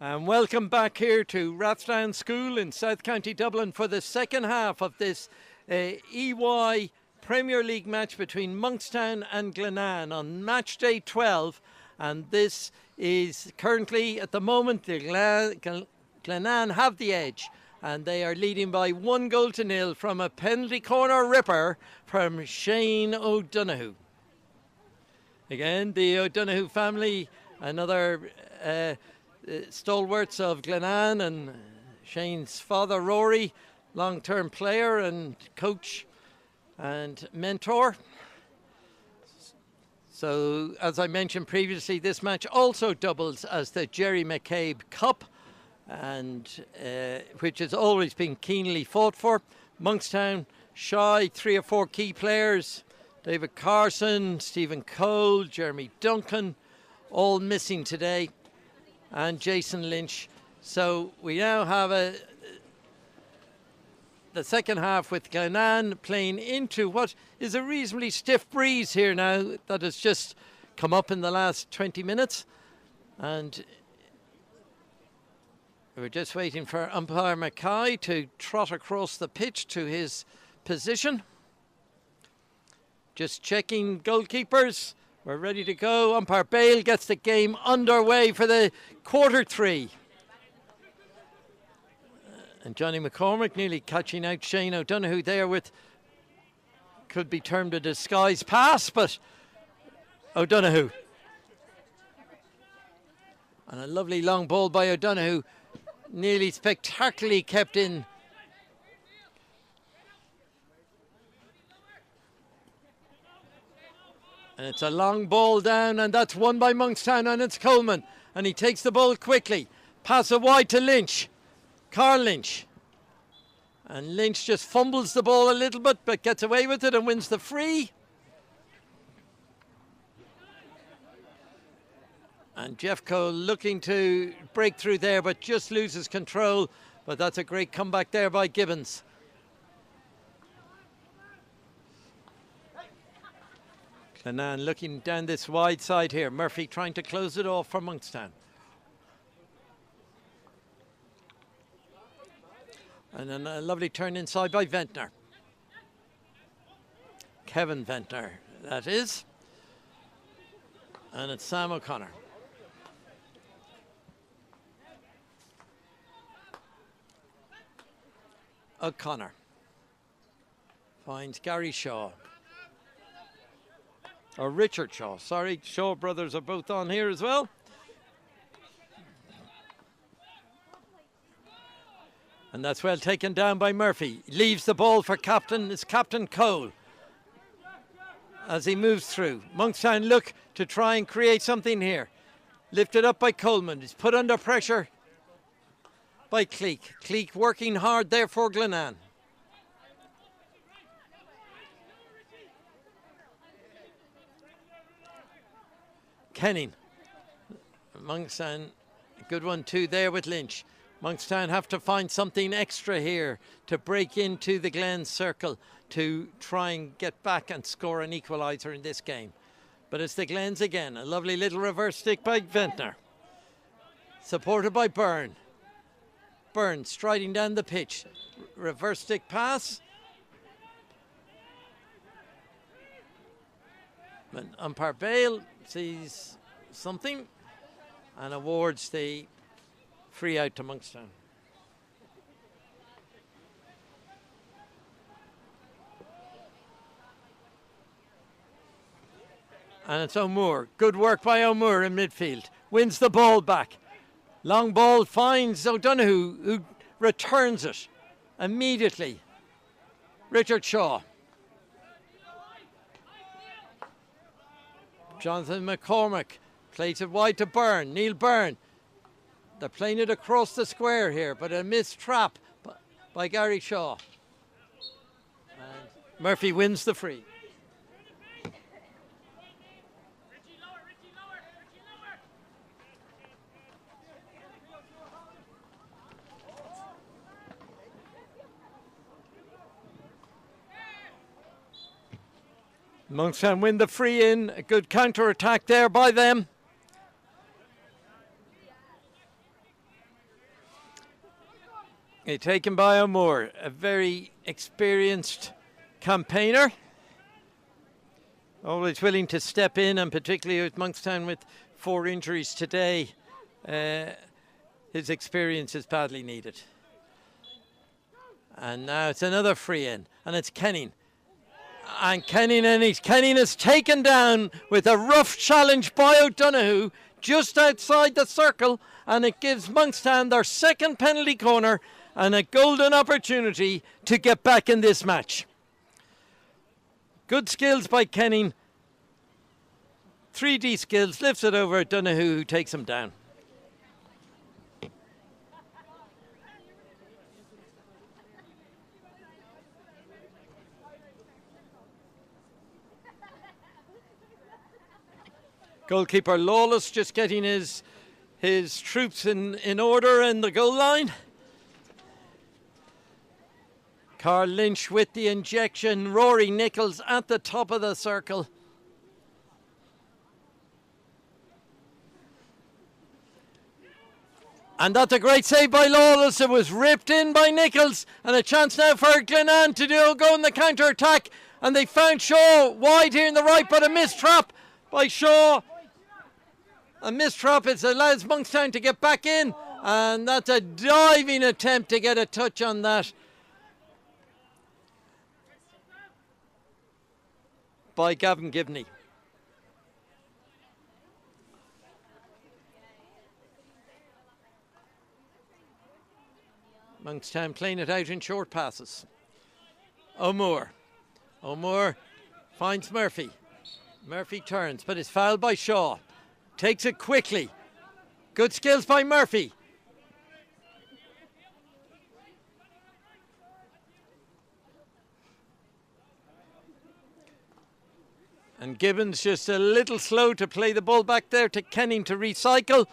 And welcome back here to Rathdown School in South County Dublin for the second half of this EY Premier League match between Monkstown and Glenanne on match day 12. And this is currently, at the moment, the Glenanne have the edge. And they are leading by 1-0 from a penalty corner ripper from Shane O'Donoghue. Again, the O'Donoghue family, another stalwarts of Glenanne, and Shane's father Rory, long-term player and coach and mentor. So as I mentioned previously, this match also doubles as the Jerry McCabe Cup, and which has always been keenly fought for. Monkstown shy 3 or 4 key players: David Carson, Stephen Cole, Jeremy Duncan, all missing today, and Jason Lynch. So we now have the second half with Glenanne playing into what is a reasonably stiff breeze here now that has just come up in the last 20 minutes. And we're just waiting for umpire Mackay to trot across the pitch to his position. Just checking goalkeepers. We're ready to go. Umpire Bale gets the game underway for the quarter 3. And Johnny McCormick nearly catching out Shane O'Donoghue there with, could be termed a disguise pass, but O'Donoghue. And a lovely long ball by O'Donoghue, nearly spectacularly kept in. And it's a long ball down, and that's won by Monkstown, and it's Coleman. And he takes the ball quickly. Pass it wide to Lynch. Carl Lynch. And Lynch just fumbles the ball a little bit, but gets away with it and wins the free. And Jeff Cole looking to break through there, but just loses control. But that's a great comeback there by Gibbons. Glenanne looking down this wide side here. Murphy trying to close it off for Monkstown. And then a lovely turn inside by Ventnor. Kevin Ventnor, that is. And it's Sam O'Connor. O'Connor finds Gary Shaw. Or Richard Shaw, sorry. Shaw brothers are both on here as well. And that's well taken down by Murphy. Leaves the ball for captain. It's Captain Cole as he moves through. Monkstown look to try and create something here. Lifted up by Coleman. He's put under pressure by Cleek. Cleek working hard there for Glenanne. Kenning. Monkstown, good one too there with Lynch. Monkstown have to find something extra here to break into the Glen circle to try and get back and score an equaliser in this game. But it's the Glens again. A lovely little reverse stick by Ventnor. Supported by Byrne. Byrne striding down the pitch. Reverse stick pass. But umpire Bale sees something and awards the free out to Monkstown. And it's O'Moore. Good work by O'Moore in midfield. Wins the ball back. Long ball finds O'Donoghue, who returns it immediately. Richard Shaw. Jonathan McCormick plays it wide to Byrne. Neil Byrne. They're playing it across the square here, but a missed trap by Gary Shaw. And Murphy wins the free. Monkstown win the free in. A good counter attack there by them. Taken by O'Moore, a very experienced campaigner. Always willing to step in, and particularly with Monkstown with 4 injuries today, his experience is badly needed. And now it's another free in, and it's Kenning. And Kenning is taken down with a rough challenge by O'Donoghue just outside the circle, and it gives Monkstown their second penalty corner and a golden opportunity to get back in this match. Good skills by Kenning. 3D skills, lifts it over O'Donoghue, who takes him down. Goalkeeper Lawless just getting his troops in order in the goal line. Carl Lynch with the injection. Rory Nichols at the top of the circle. And that's a great save by Lawless. It was ripped in by Nichols. And a chance now for Glenanne to go in the counter-attack. And they found Shaw wide here in the right, but a missed trap by Shaw. A missed trap. It allows Monkstown to get back in. And that's a diving attempt to get a touch on that by Gavin Gibney. Monkstown playing it out in short passes. O'Moore finds Murphy. Murphy turns, but is fouled by Shaw. Takes it quickly. Good skills by Murphy. And Gibbons just a little slow to play the ball back there to Kenning to recycle.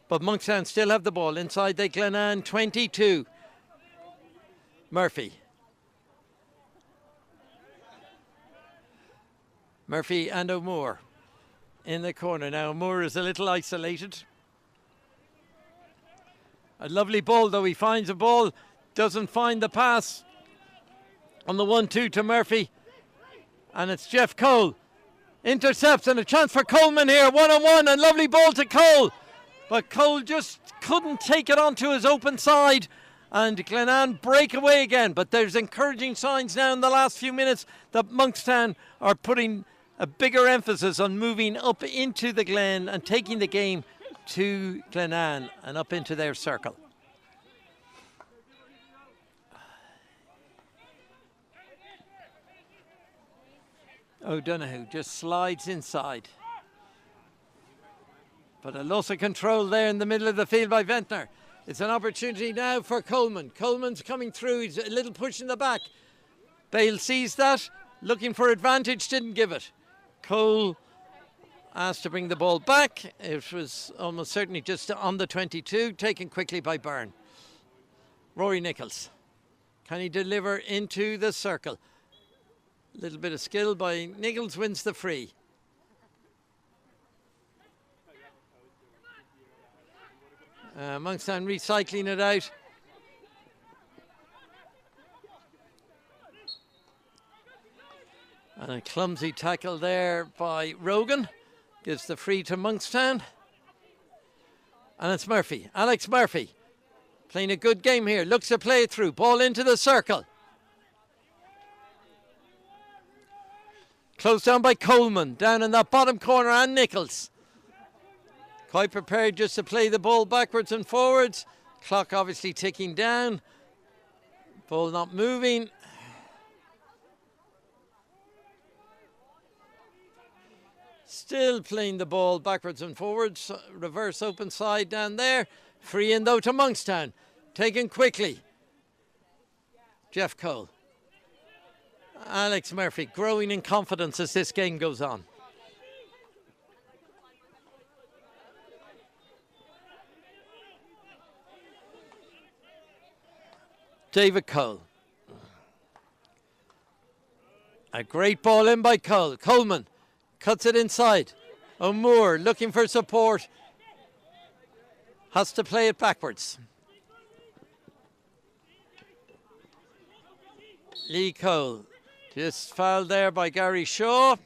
But Monkstown still have the ball inside the Glenanne 22. Murphy and O'Moore in the corner. Now O'Moore is a little isolated. A lovely ball though. He finds a ball, doesn't find the pass on the 1-2 to Murphy. And it's Jeff Cole. Intercepts and a chance for Coleman here. 1-on-1 and lovely ball to Cole. But Cole just couldn't take it onto his open side. And Glenanne break away again. But there's encouraging signs now in the last few minutes that Monkstown are putting a bigger emphasis on moving up into the Glen and taking the game to Glenanne and up into their circle. O'Donoghue just slides inside. But a loss of control there in the middle of the field by Ventnor. It's an opportunity now for Coleman. Coleman's coming through. He's a little push in the back. Bale sees that. Looking for advantage. Didn't give it. Cole asked to bring the ball back. It was almost certainly just on the 22. Taken quickly by Byrne. Rory Nichols. Can he deliver into the circle? A little bit of skill by Nichols, wins the free. Monkstown recycling it out. And a clumsy tackle there by Rogan. Gives the free to Monkstown. And it's Murphy. Alex Murphy. Playing a good game here. Looks to play it through. Ball into the circle. Closed down by Coleman. Down in that bottom corner, and Nichols. Quite prepared just to play the ball backwards and forwards. Clock obviously ticking down. Ball not moving. Still playing the ball backwards and forwards. Reverse open side down there. Free in though to Monkstown. Taken quickly. Jeff Cole. Alex Murphy growing in confidence as this game goes on. David Cole. A great ball in by Cole. Coleman cuts it inside. O'Moore looking for support. Has to play it backwards. Lee Cole. Just fouled there by Gary Shaw.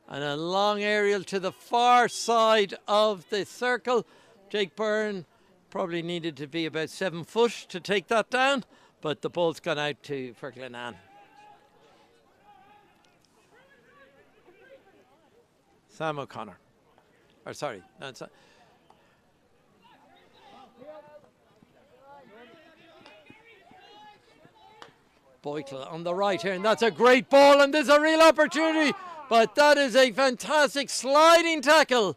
And a long aerial to the far side of the circle. Jake Byrne probably needed to be about 7 foot to take that down, but the ball's gone out for Glenanne. Sam O'Connor. Or sorry, that's Boytle on the right here, and that's a great ball, and there's a real opportunity, but that is a fantastic sliding tackle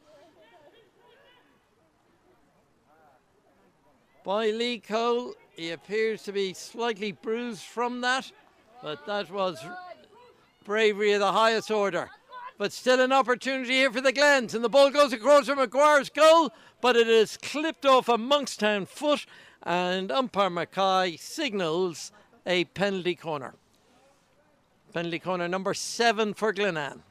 by Lee Cole. He appears to be slightly bruised from that, but that was bravery of the highest order. But still an opportunity here for the Glens, and the ball goes across from Maguire's goal, but it is clipped off a Monkstown foot, and umpire Mackay signals a penalty corner. Penalty corner number 7 for Glenanne.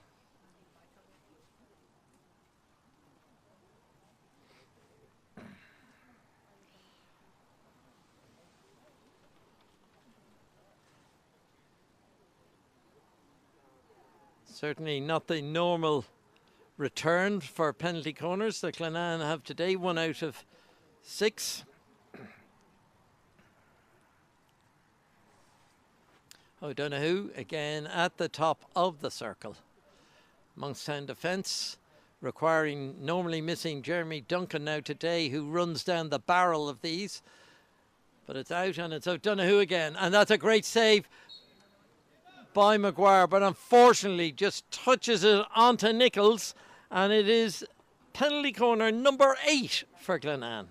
Certainly not the normal return for penalty corners that Glenanne have today, 1 out of 6. O'Donoghue again at the top of the circle. Monkstown defence requiring normally missing Jeremy Duncan now today, who runs down the barrel of these. But it's out, and it's O'Donoghue again, and that's a great save by Maguire, but unfortunately just touches it onto Nichols, and it is penalty corner number 8 for Glenanne.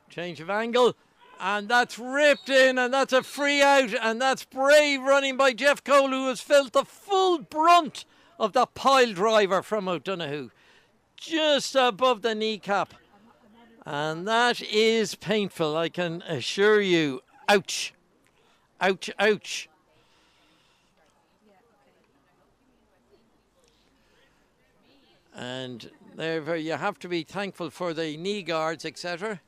Change of angle, and that's ripped in, and that's a free out, and that's brave running by Jeff Cole, who has felt the full brunt of the pile driver from O'Donoghue, just above the kneecap. And that is painful, I can assure you. Ouch. Ouch, ouch. And therefore you have to be thankful for the knee guards, etc.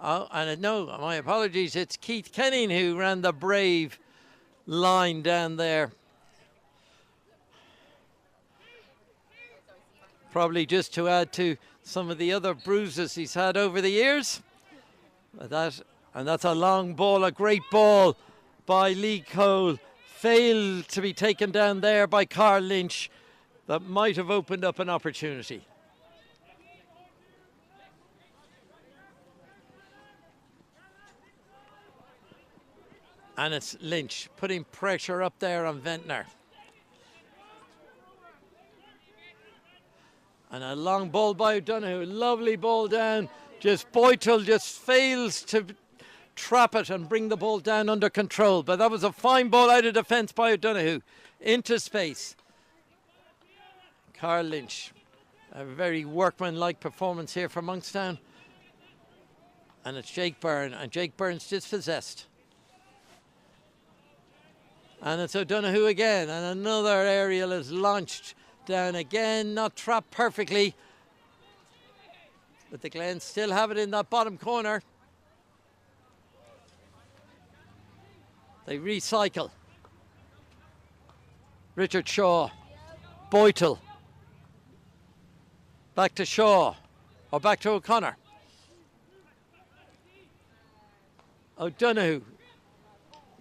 Oh, and no, my apologies, it's Keith Kenning who ran the brave line down there. Probably just to add to some of the other bruises he's had over the years. And that's a long ball, a great ball by Lee Cole. Failed to be taken down there by Carl Lynch. That might have opened up an opportunity. And it's Lynch putting pressure up there on Ventnor. And a long ball by O'Donoghue. Lovely ball down. Just Boytle just fails to trap it and bring the ball down under control. But that was a fine ball out of defence by O'Donoghue. Into space. Carl Lynch. A very workmanlike performance here for Monkstown. And it's Jake Byrne. And Jake Byrne's dispossessed. And it's O'Donoghue again, and another aerial is launched down again, not trapped perfectly. But the Glens still have it in that bottom corner. They recycle. Richard Shaw, Boytle. Back to Shaw, or back to O'Connor. O'Donoghue,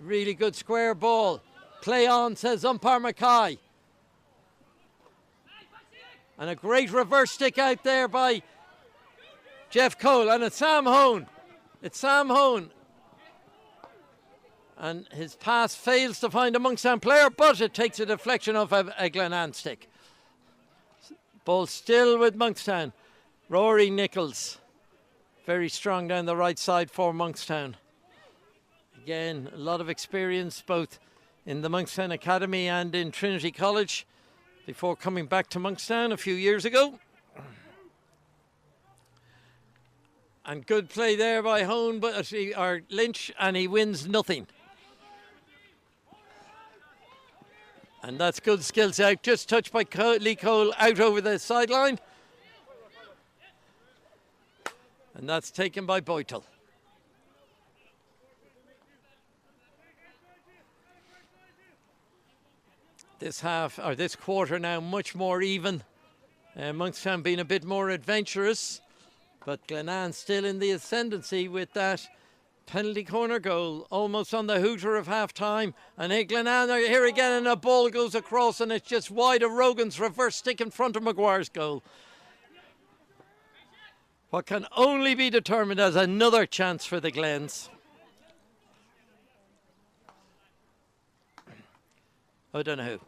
really good square ball. Play on, says umpire Mackay. And a great reverse stick out there by Jeff Cole. And it's Sam Hone. It's Sam Hone. And his pass fails to find a Monkstown player, but it takes a deflection off a Glenanne stick. Ball still with Monkstown. Rory Nichols. Very strong down the right side for Monkstown. Again, a lot of experience both in the Monkstown Academy and in Trinity College before coming back to Monkstown a few years ago. And good play there by Hone, or Lynch, and he wins nothing. And that's good skills out. Just touched by Lee Cole out over the sideline. And that's taken by Boytel. This quarter now much more even. Monkstown being a bit more adventurous. But Glenanne still in the ascendancy with that penalty corner goal, almost on the hooter of half-time. And hey, Glenanne are here again, and a ball goes across, and it's just wide of Rogan's reverse stick in front of Maguire's goal. What can only be determined as another chance for the Glens. O'Donoghue.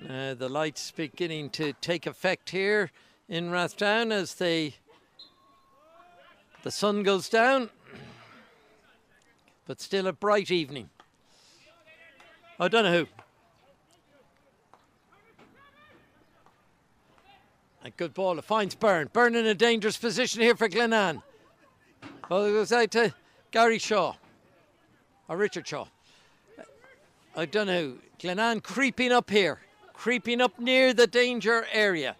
The lights beginning to take effect here in Rathdown as the sun goes down, but still a bright evening. O'Donoghue. A good ball. It finds Byrne. Byrne in a dangerous position here for Glenanne. Well, it goes out to Gary Shaw, or Richard Shaw. O'Donoghue. Glenanne creeping up here. Creeping up near the danger area.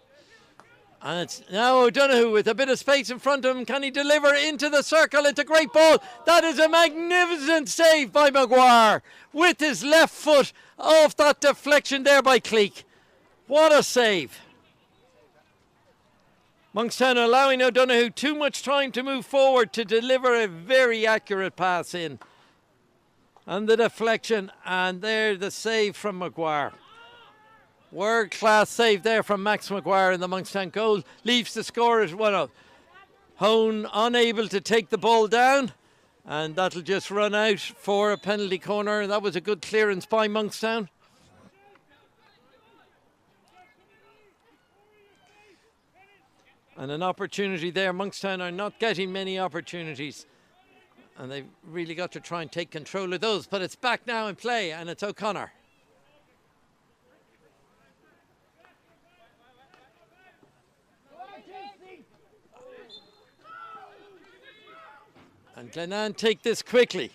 And it's now O'Donoghue with a bit of space in front of him. Can he deliver into the circle? It's a great ball. That is a magnificent save by Maguire with his left foot off that deflection there by Cleek. What a save. Monkstown allowing O'Donoghue too much time to move forward to deliver a very accurate pass in. And the deflection, and there the save from Maguire. World-class save there from Max Maguire in the Monkstown goal. Leaves the score as well. Hone unable to take the ball down. And that'll just run out for a penalty corner. That was a good clearance by Monkstown. And an opportunity there. Monkstown are not getting many opportunities. And they've really got to try and take control of those. But it's back now in play, and it's O'Connor. And Glenanne take this quickly.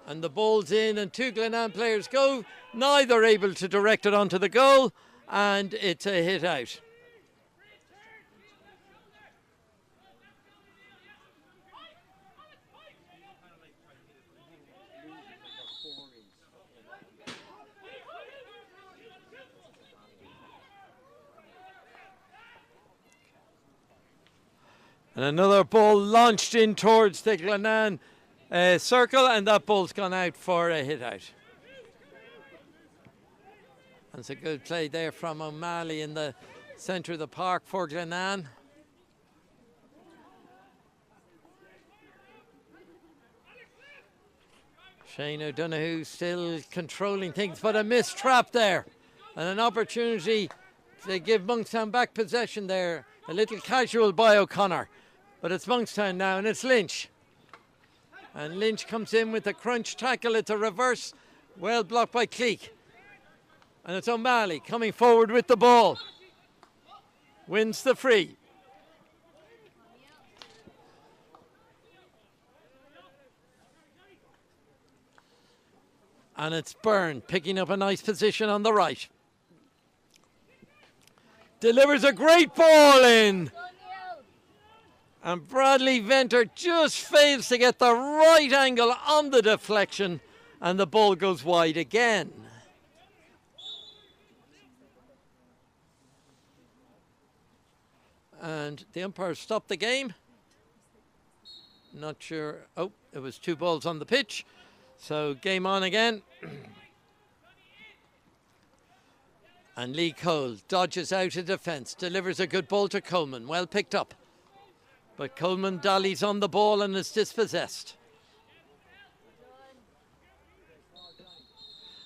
And the ball's in, and two Glenanne players go. Neither able to direct it onto the goal, and it's a hit out. And another ball launched in towards the Glenanne circle, and that ball's gone out for a hit out. That's a good play there from O'Malley in the centre of the park for Glenanne. Shane O'Donoghue still controlling things, but a missed trap there. And an opportunity to give Monkstown back possession there. A little casual by O'Connor. But it's Monkstown now, and it's Lynch. And Lynch comes in with a crunch tackle. It's a reverse. Well blocked by Cleek. And it's O'Malley coming forward with the ball. Wins the free. And it's Byrne picking up a nice position on the right. Delivers a great ball in. And Bradley Venter just fails to get the right angle on the deflection, and the ball goes wide again. And the umpire stopped the game. Not sure. Oh, it was two balls on the pitch. So game on again. And Lee Cole dodges out of defence, delivers a good ball to Coleman. Well picked up. But Coleman dallies on the ball and is dispossessed.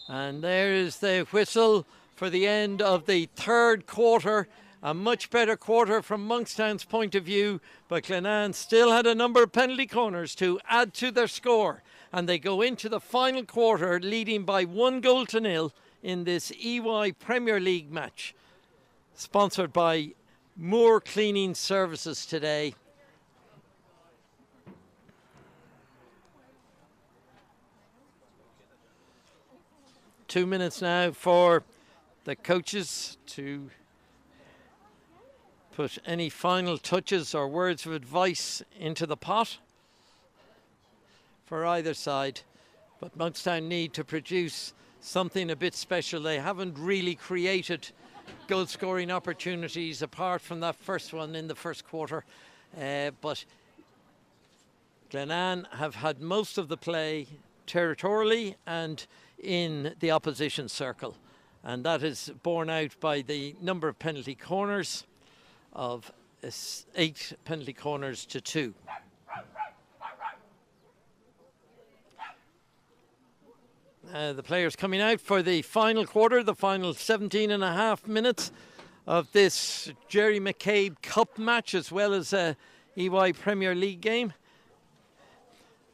And there is the whistle for the end of the third quarter. A much better quarter from Monkstown's point of view, but Glenanne still had a number of penalty corners to add to their score. And they go into the final quarter leading by 1-0 in this EY Premier League match, sponsored by Moore Cleaning Services today. Two minutes now for the coaches to put any final touches or words of advice into the pot for either side. But Monkstown need to produce something a bit special. They haven't really created goal scoring opportunities apart from that first one in the first quarter. But Glenanne have had most of the play territorially and in the opposition circle. And that is borne out by the number of penalty corners of 8 penalty corners to 2. The players coming out for the final quarter, the final 17 and a half minutes of this Jerry McCabe Cup match, as well as a EY Premier League game.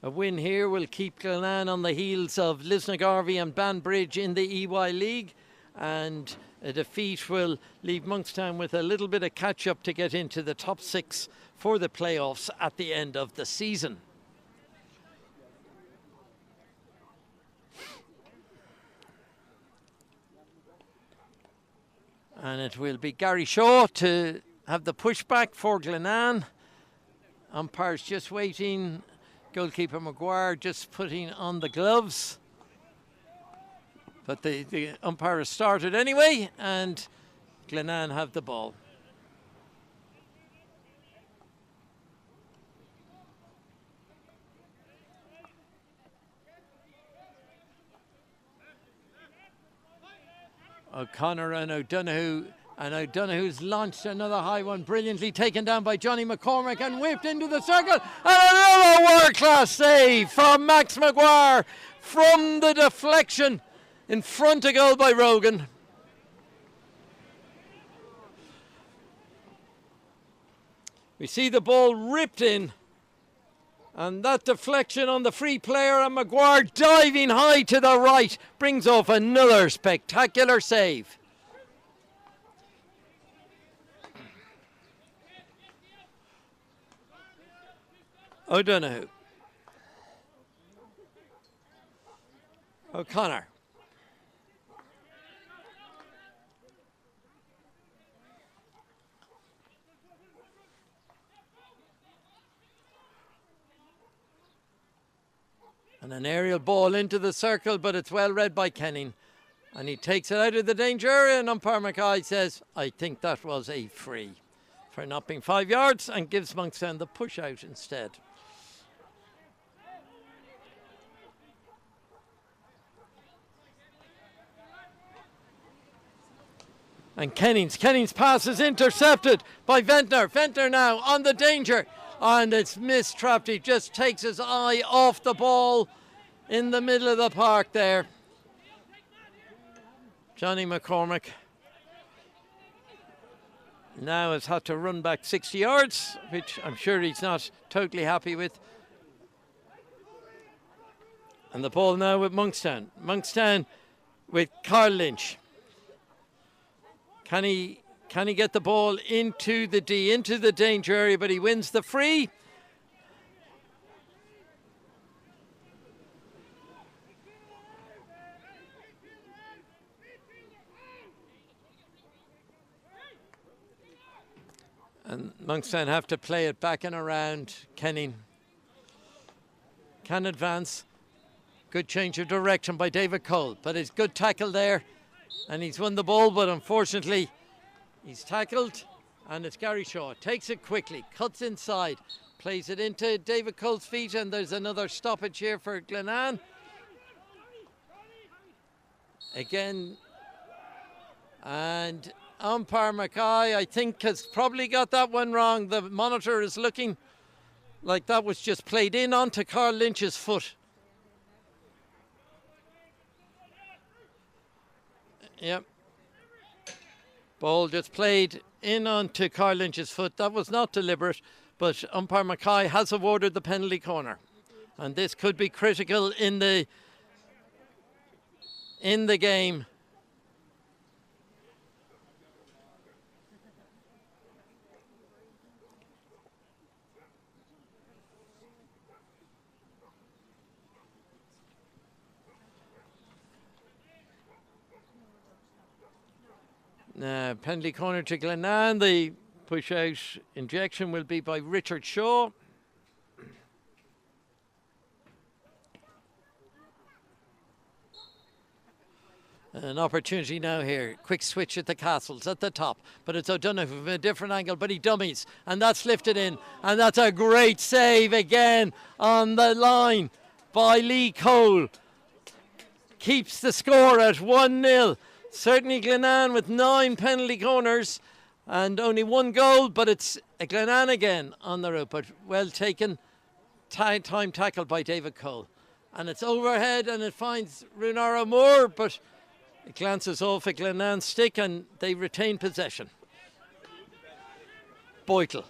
A win here will keep Glenanne on the heels of Lisnagarvey and Banbridge in the EY League, and a defeat will leave Monkstown with a little bit of catch-up to get into the top 6 for the playoffs at the end of the season. And it will be Gary Shaw to have the pushback for Glenanne. Umpire's just waiting. Goalkeeper Maguire just putting on the gloves. But the umpire has started anyway, and Glenanne have the ball. O'Connor and O'Donoghue, and O'Donoghue's launched another high one, brilliantly taken down by Johnny McCormick and whipped into the circle, and another world-class save from Max Maguire from the deflection in front of goal by Rogan. We see the ball ripped in, and that deflection on the free player, and Maguire diving high to the right brings off another spectacular save. O'Donoghue. O'Connor. And an aerial ball into the circle, but it's well read by Kenning. And he takes it out of the danger area, and umpire Mackay says, I think that was a free for not being 5 yards, and gives Monkstown the push out instead. And Kenning's pass is intercepted by Ventnor. Ventnor now on the danger. And it's mistrapped. He just takes his eye off the ball in the middle of the park there. Johnny McCormick now has had to run back 60 yards, which I'm sure he's not totally happy with. And the ball now with Monkstown. Monkstown with Carl Lynch. Can he get the ball into the into the danger area, but he wins the free. And Monkstown have to play it back and around. Kenning can advance. Good change of direction by David Cole, but it's good tackle there. And he's won the ball, but unfortunately he's tackled, and it's Gary Shaw. Takes it quickly, cuts inside, plays it into David Cole's feet, and there's another stoppage here for Glenanne. Again, and umpire Mackay, I think, has probably got that one wrong. The monitor is looking like that was just played in onto Carl Lynch's foot. Yep. Ball just played in onto Carl Lynch's foot. That was not deliberate, but umpire Mackay has awarded the penalty corner. And this could be critical in the game Penalty corner to Glenanne. The push out injection will be by Richard Shaw. An opportunity now here. Quick switch at the Castles at the top. But it's O'Donoghue from a different angle, but he dummies. And that's lifted in. And that's a great save again on the line by Lee Cole. Keeps the score at 1-0. Certainly Glenanne with 9 penalty corners and only 1 goal, but it's a Glenanne again on the route. But well taken. Time tackle by David Cole. And it's overhead and it finds Runara Moore, but it glances off a Glenanne stick and they retain possession. Boytle.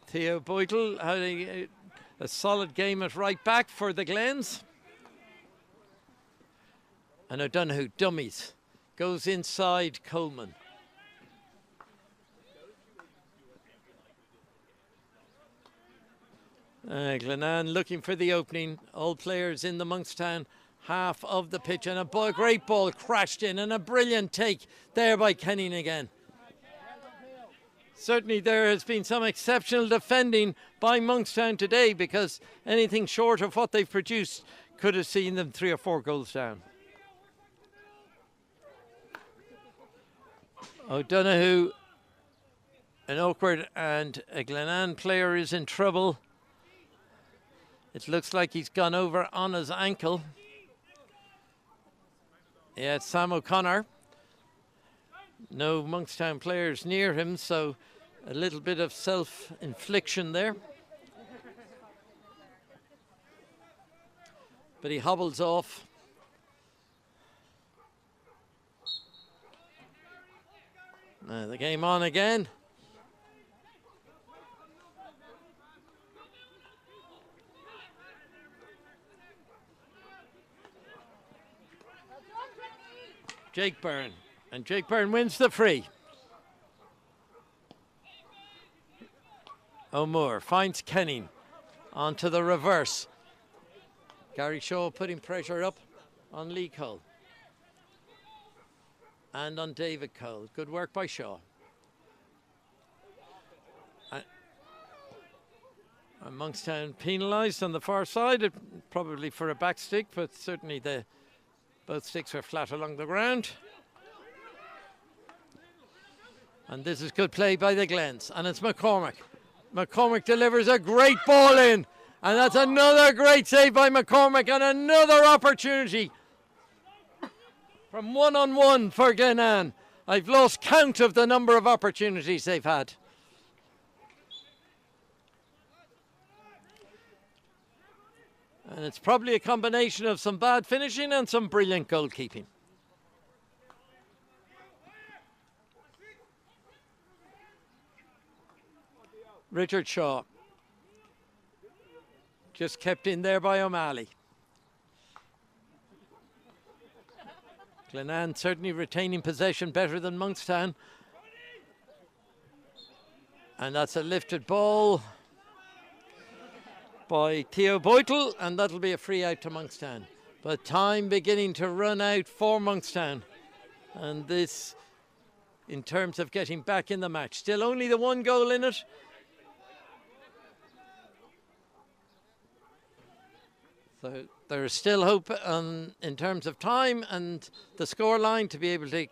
Theo Boytle had a solid game at right back for the Glens. And O'Donoghue dummies. Goes inside Coleman. Glenanne looking for the opening. All players in the Monkstown half of the pitch. And a great ball crashed in. And a brilliant take there by Kenning again. Certainly there has been some exceptional defending by Monkstown today, because anything short of what they've produced could have seen them 3 or 4 goals down. O'Donoghue, an awkward, and a Glenanne player is in trouble. It looks like he's gone over on his ankle. Yeah, it's Sam O'Connor. No Monkstown players near him, so a little bit of self-infliction there. But he hobbles off. The game on again. Jake Byrne, and Jake Byrne wins the free. O'Moore finds Kenning onto the reverse. Gary Shaw putting pressure up on Lee Cole and on David Cole. Good work by Shaw. And Monkstown penalised on the far side, probably for a back stick, but certainly both sticks were flat along the ground. And this is good play by the Glens, and it's McCormick. McCormick delivers a great ball in, and that's another great save by McCormick, and another opportunity from 1-on-1 for Glenanne. I've lost count of the number of opportunities they've had. And it's probably a combination of some bad finishing and some brilliant goalkeeping. Richard Shaw. Just kept in there by O'Malley. Glenanne certainly retaining possession better than Monkstown. And that's a lifted ball by Theo Boytle, and that'll be a free out to Monkstown. But time beginning to run out for Monkstown. And this, in terms of getting back in the match, still only the 1 goal in it. So there is still hope in terms of time and the scoreline to be able to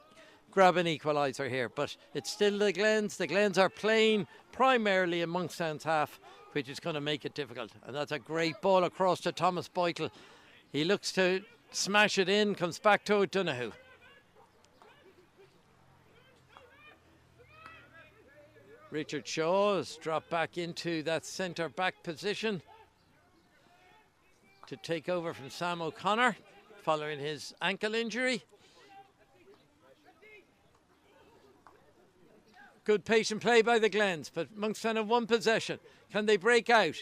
grab an equaliser here. But it's still the Glens. The Glens are playing primarily in Monkstown's half, which is going to make it difficult. And that's a great ball across to Thomas Boytle. He looks to smash it in, comes back to O'Donoghue. Richard Shaw has dropped back into that centre back position to take over from Sam O'Connor following his ankle injury. Good patient play by the Glens, but Monkstown have 1 possession. Can they break out?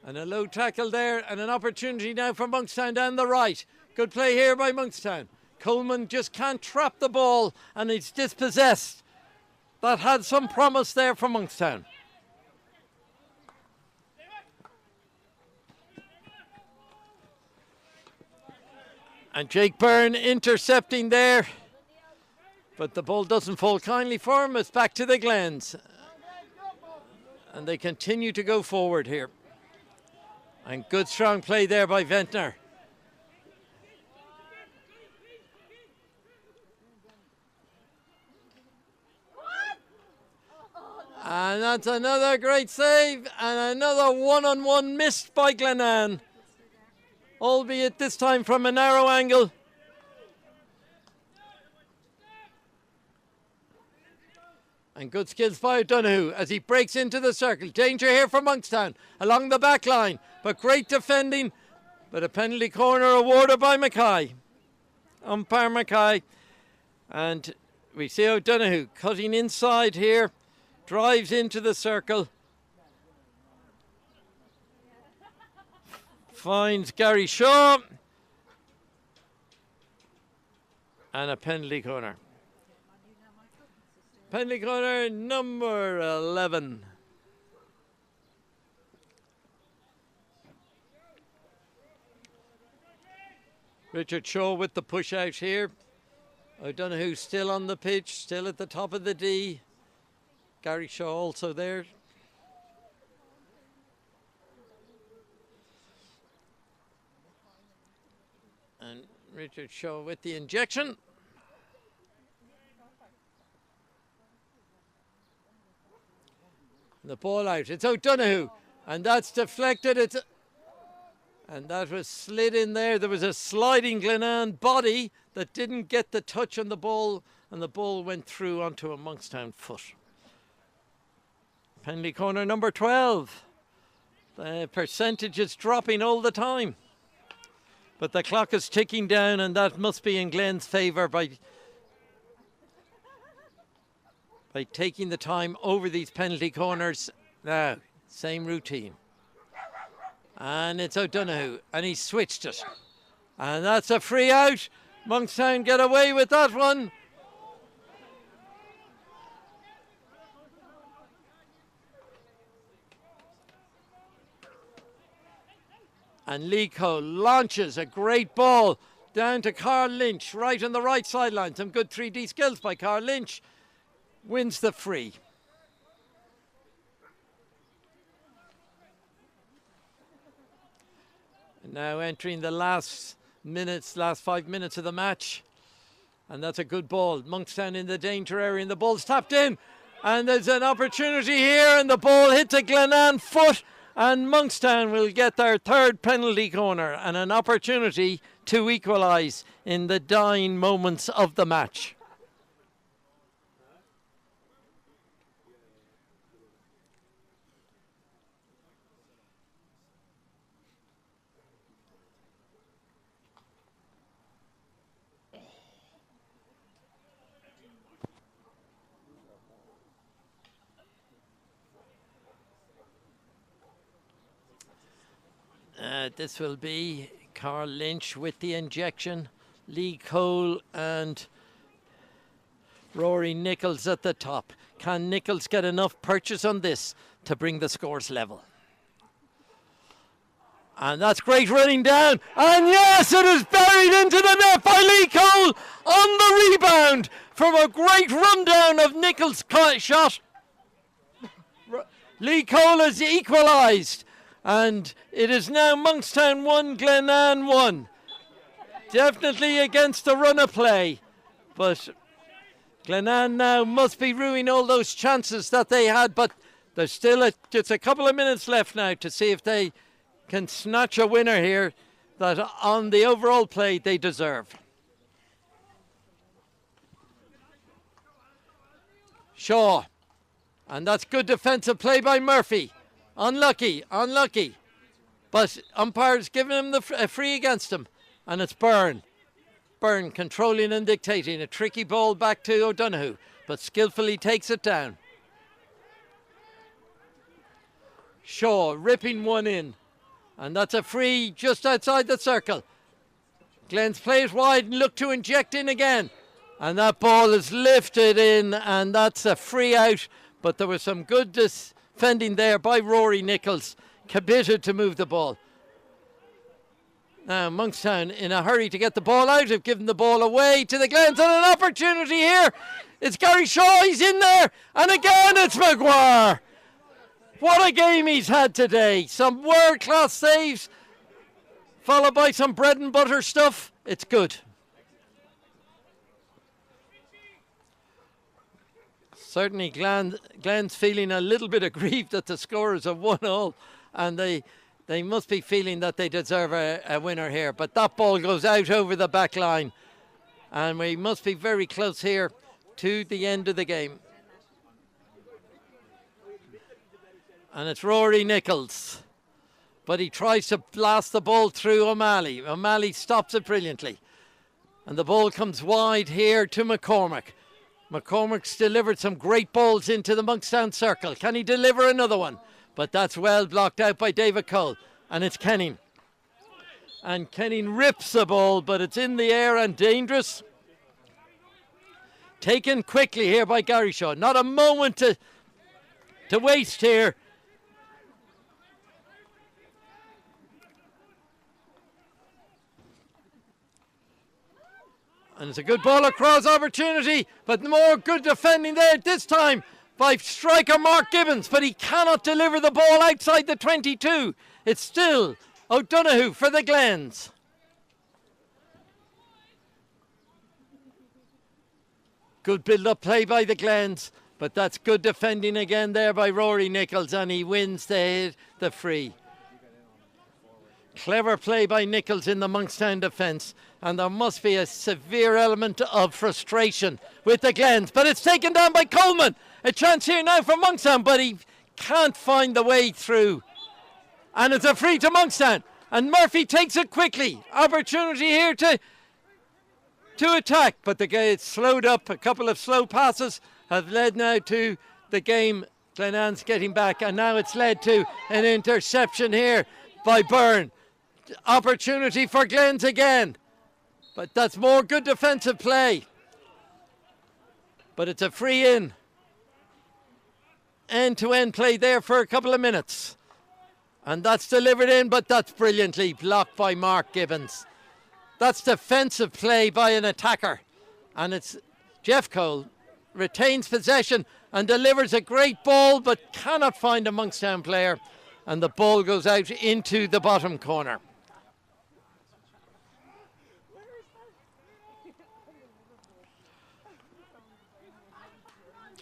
And a low tackle there, and an opportunity now for Monkstown down the right. Good play here by Monkstown. Coleman just can't trap the ball, and he's dispossessed. That had some promise there for Monkstown. And Jake Byrne intercepting there. But the ball doesn't fall kindly for him. It's back to the Glens. And they continue to go forward here. And good strong play there by Ventnor. And that's another great save and another one-on-one missed by Glenanne. Albeit this time from a narrow angle. And good skills by O'Donoghue as he breaks into the circle. Danger here for Monkstown along the back line. But great defending. But a penalty corner awarded by Mackay. Umpire Mackay. And we see O'Donoghue cutting inside here. Drives into the circle. Finds Gary Shaw. And a penalty corner. Penalty corner number 11. Richard Shaw with the push out here. O'Donoghue still on the pitch, still at the top of the D. Gary Shaw also there. And Richard Shaw with the injection. The ball out. It's O'Donoghue. And that's deflected. And that was slid in there. There was a sliding Glenanne body that didn't get the touch on the ball. And the ball went through onto a Monkstown foot. Penalty corner number 12. The percentage is dropping all the time. But the clock is ticking down and that must be in Glen's favour by taking the time over these penalty corners. Now, same routine. And it's O'Donoghue, and he switched it. And that's a free out. Monkstown get away with that one. And Lico launches a great ball down to Carl Lynch, right on the right sideline. Some good 3D skills by Carl Lynch. Wins the free. And now entering the last 5 minutes of the match. And that's a good ball. Monkstown in the danger area and the ball's tapped in. And there's an opportunity here and the ball hits a Glenanne foot. And Monkstown will get their third penalty corner and an opportunity to equalise in the dying moments of the match. This will be Carl Lynch with the injection, Lee Cole and Rory Nichols at the top. Can Nichols get enough purchase on this to bring the scores level? And that's great running down. And yes, it is buried into the net by Lee Cole on the rebound from a great rundown of Nichols' shot. Lee Cole has equalised. And it is now Monkstown 1, Glenanne 1. Definitely against the run of play. But Glenanne now must be ruining all those chances that they had. But there's still just a couple of minutes left now to see if they can snatch a winner here that on the overall play they deserve. Shaw. And that's good defensive play by Murphy. Unlucky. But umpire's giving him a free against him. And it's Byrne. Byrne controlling and dictating. A tricky ball back to O'Donoghue. But skillfully takes it down. Shaw ripping one in. And that's a free just outside the circle. Glenn's plays wide and look to inject in again. And that ball is lifted in. And that's a free out. But there was some good defending there by Rory Nichols, committed to move the ball. Now Monkstown in a hurry to get the ball out, have given the ball away to the Glens, and an opportunity here. It's Gary Shaw, he's in there, and again it's Maguire. What a game he's had today. Some world-class saves, followed by some bread and butter stuff. It's good. Certainly Glen's feeling a little bit aggrieved that the score is a 1-1, and they must be feeling that they deserve a winner here. But that ball goes out over the back line, and we must be very close here to the end of the game. And it's Rory Nichols, but he tries to blast the ball through O'Malley. O'Malley stops it brilliantly, and the ball comes wide here to McCormick. McCormick's delivered some great balls into the Monkstown circle. Can he deliver another one? But that's well blocked out by David Cole, and it's Kenning. And Kenning rips the ball, but it's in the air and dangerous. Taken quickly here by Gary Shaw. Not a moment to waste here. And it's a good ball across, opportunity, but more good defending there this time by striker Mark Gibbons, but he cannot deliver the ball outside the 22. It's still O'Donoghue for the Glens. Good build-up play by the Glens, but that's good defending again there by Rory Nichols, and he wins the free. Clever play by Nichols in the Monkstown defence, and there must be a severe element of frustration with the Glens, but it's taken down by Coleman. A chance here now for Monkstown, but he can't find the way through. And it's a free to Monkstown, and Murphy takes it quickly. Opportunity here to attack, but the game slowed up. A couple of slow passes have led now to the game. Glenanne's getting back, and now it's led to an interception here by Byrne. Opportunity for Glens again, but that's more good defensive play. But it's a free in. End-to-end play there for a couple of minutes. And that's delivered in, but that's brilliantly blocked by Mark Gibbons. That's defensive play by an attacker. And it's Jeff Cole retains possession and delivers a great ball, but cannot find a Monkstown player. And the ball goes out into the bottom corner.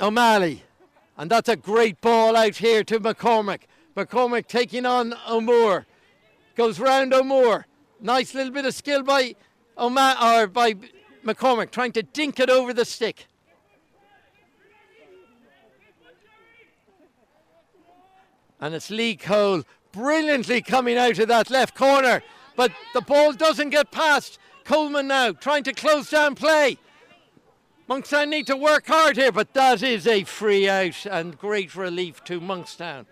O'Malley, and that's a great ball out here to McCormick. McCormick taking on O'Moore, goes round O'Moore. Nice little bit of skill by McCormick, trying to dink it over the stick. And it's Lee Cole brilliantly coming out of that left corner, but the ball doesn't get past Coleman now, trying to close down play. Monkstown need to work hard here, but that is a free out and great relief to Monkstown.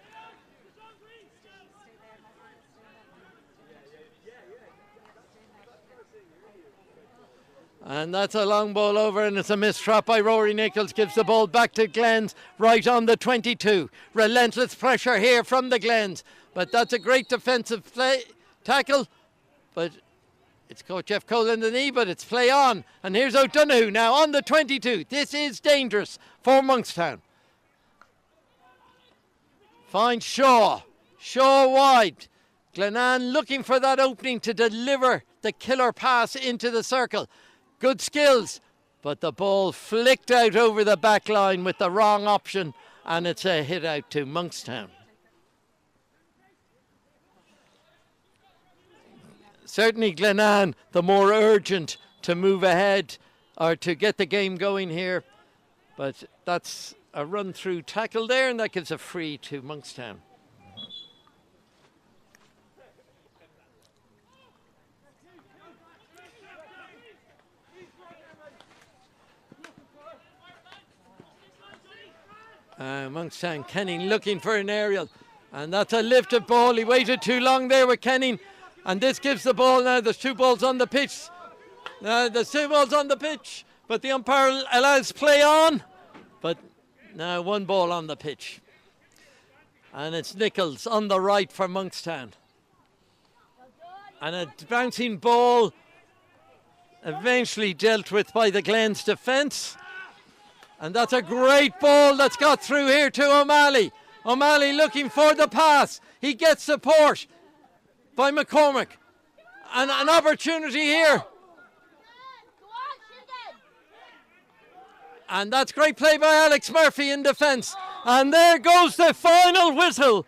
And that's a long ball over, and it's a missed trap by Rory Nichols. Gives the ball back to Glens, right on the 22. Relentless pressure here from the Glens, but that's a great defensive tackle. But it's caught Jeff Cole in the knee, but it's play on. And here's O'Donoghue now on the 22. This is dangerous for Monkstown. Finds Shaw. Shaw wide. Glenanne looking for that opening to deliver the killer pass into the circle. Good skills, but the ball flicked out over the back line with the wrong option, and it's a hit out to Monkstown. Certainly Glenanne, the more urgent to move ahead or to get the game going here. But that's a run-through tackle there, and that gives a free to Monkstown. Monkstown, Kenning looking for an aerial, and that's a lifted ball. He waited too long there with Kenning. And this gives the ball now. There's two balls on the pitch. There's two balls on the pitch, but the umpire allows play on. But now one ball on the pitch. And it's Nichols on the right for Monkstown. And a bouncing ball eventually dealt with by the Glens defence. And that's a great ball that's got through here to O'Malley. O'Malley looking for the pass. He gets support by McCormick. And an opportunity here. And that's great play by Alex Murphy in defence. And there goes the final whistle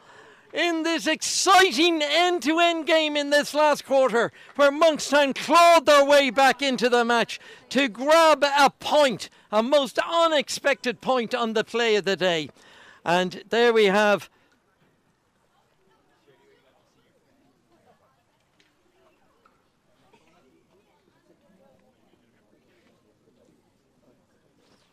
in this exciting end-to-end game in this last quarter, where Monkstown clawed their way back into the match to grab a point, a most unexpected point on the play of the day. And there we have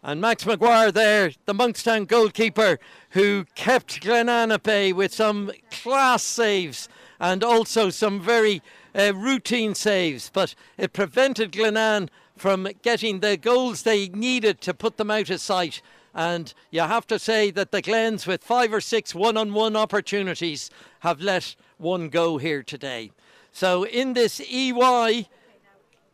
and Max Maguire there, the Monkstown goalkeeper, who kept Glenanne at bay with some class saves and also some very routine saves. But it prevented Glenanne from getting the goals they needed to put them out of sight. And you have to say that the Glens, with 5 or 6 one-on-one opportunities, have let one go here today. So in this EY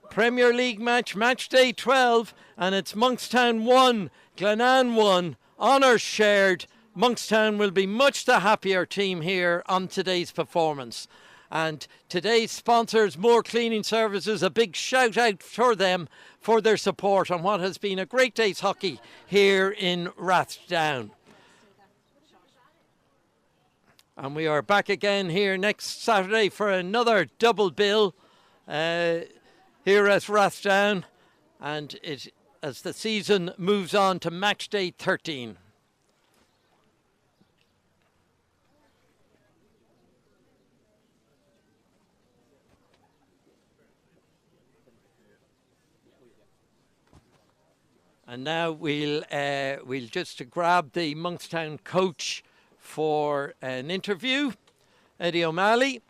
Premier League match, match day 12, and it's Monkstown 1, Glenanne 1, honours shared. Monkstown will be much the happier team here on today's performance. And today's sponsors, More Cleaning Services, a big shout out for them for their support on what has been a great day's hockey here in Rathdown. And we are back again here next Saturday for another double bill here at Rathdown, and as the season moves on to match day 13. And now we'll just grab the Monkstown coach for an interview, Eddie O'Malley.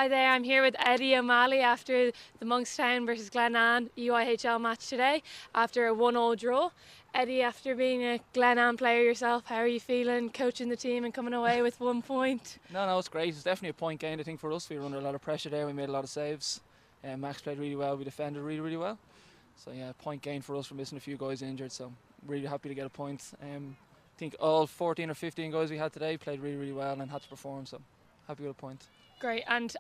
Hi there, I'm here with Eddie O'Malley after the Monkstown versus Glenanne EYHL match today after a 1-1 draw. Eddie, after being a Glenanne player yourself, how are you feeling coaching the team and coming away with 1 point? No, it's great. It's definitely a point gained, I think, for us. We were under a lot of pressure there. We made a lot of saves. Max played really well. We defended really well. So, yeah, point gained for us for missing a few guys injured. So, really happy to get a point. I think all 14 or 15 guys we had today played really well and had to perform. So, happy with a point. Great. And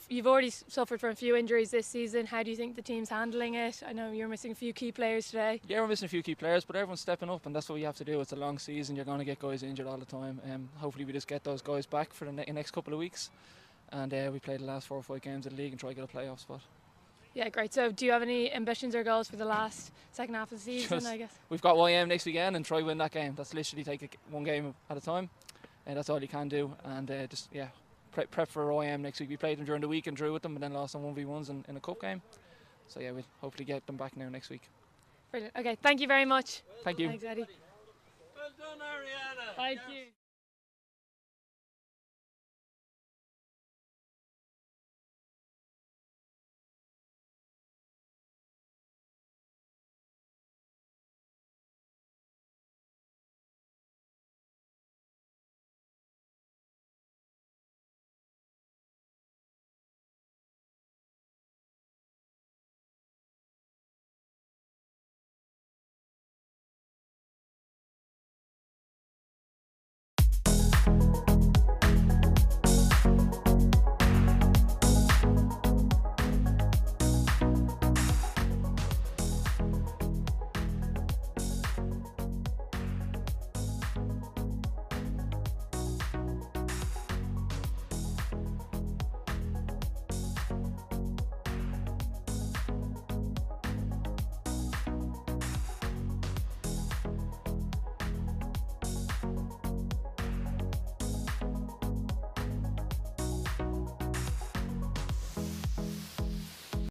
you've already suffered from a few injuries this season, how do you think the team's handling it? I know you're missing a few key players today. Yeah, we're missing a few key players, but everyone's stepping up, and that's what we have to do. It's a long season. You're going to get guys injured all the time. Hopefully we just get those guys back for the next couple of weeks. And we play the last 4 or 5 games of the league and try to get a playoff spot. Yeah, great. So do you have any ambitions or goals for the second half of the season, I guess? We've got YM next weekend and try win that game. That's literally take one game at a time. And that's all you can do. And prep for OIM next week. We played them during the week and drew with them, and then lost on 1v1s in a cup game. So yeah, we'll hopefully get them back now next week. Brilliant. Okay, thank you very much. Thank you. Thanks, Eddie. Well done, Ariana. Thank you.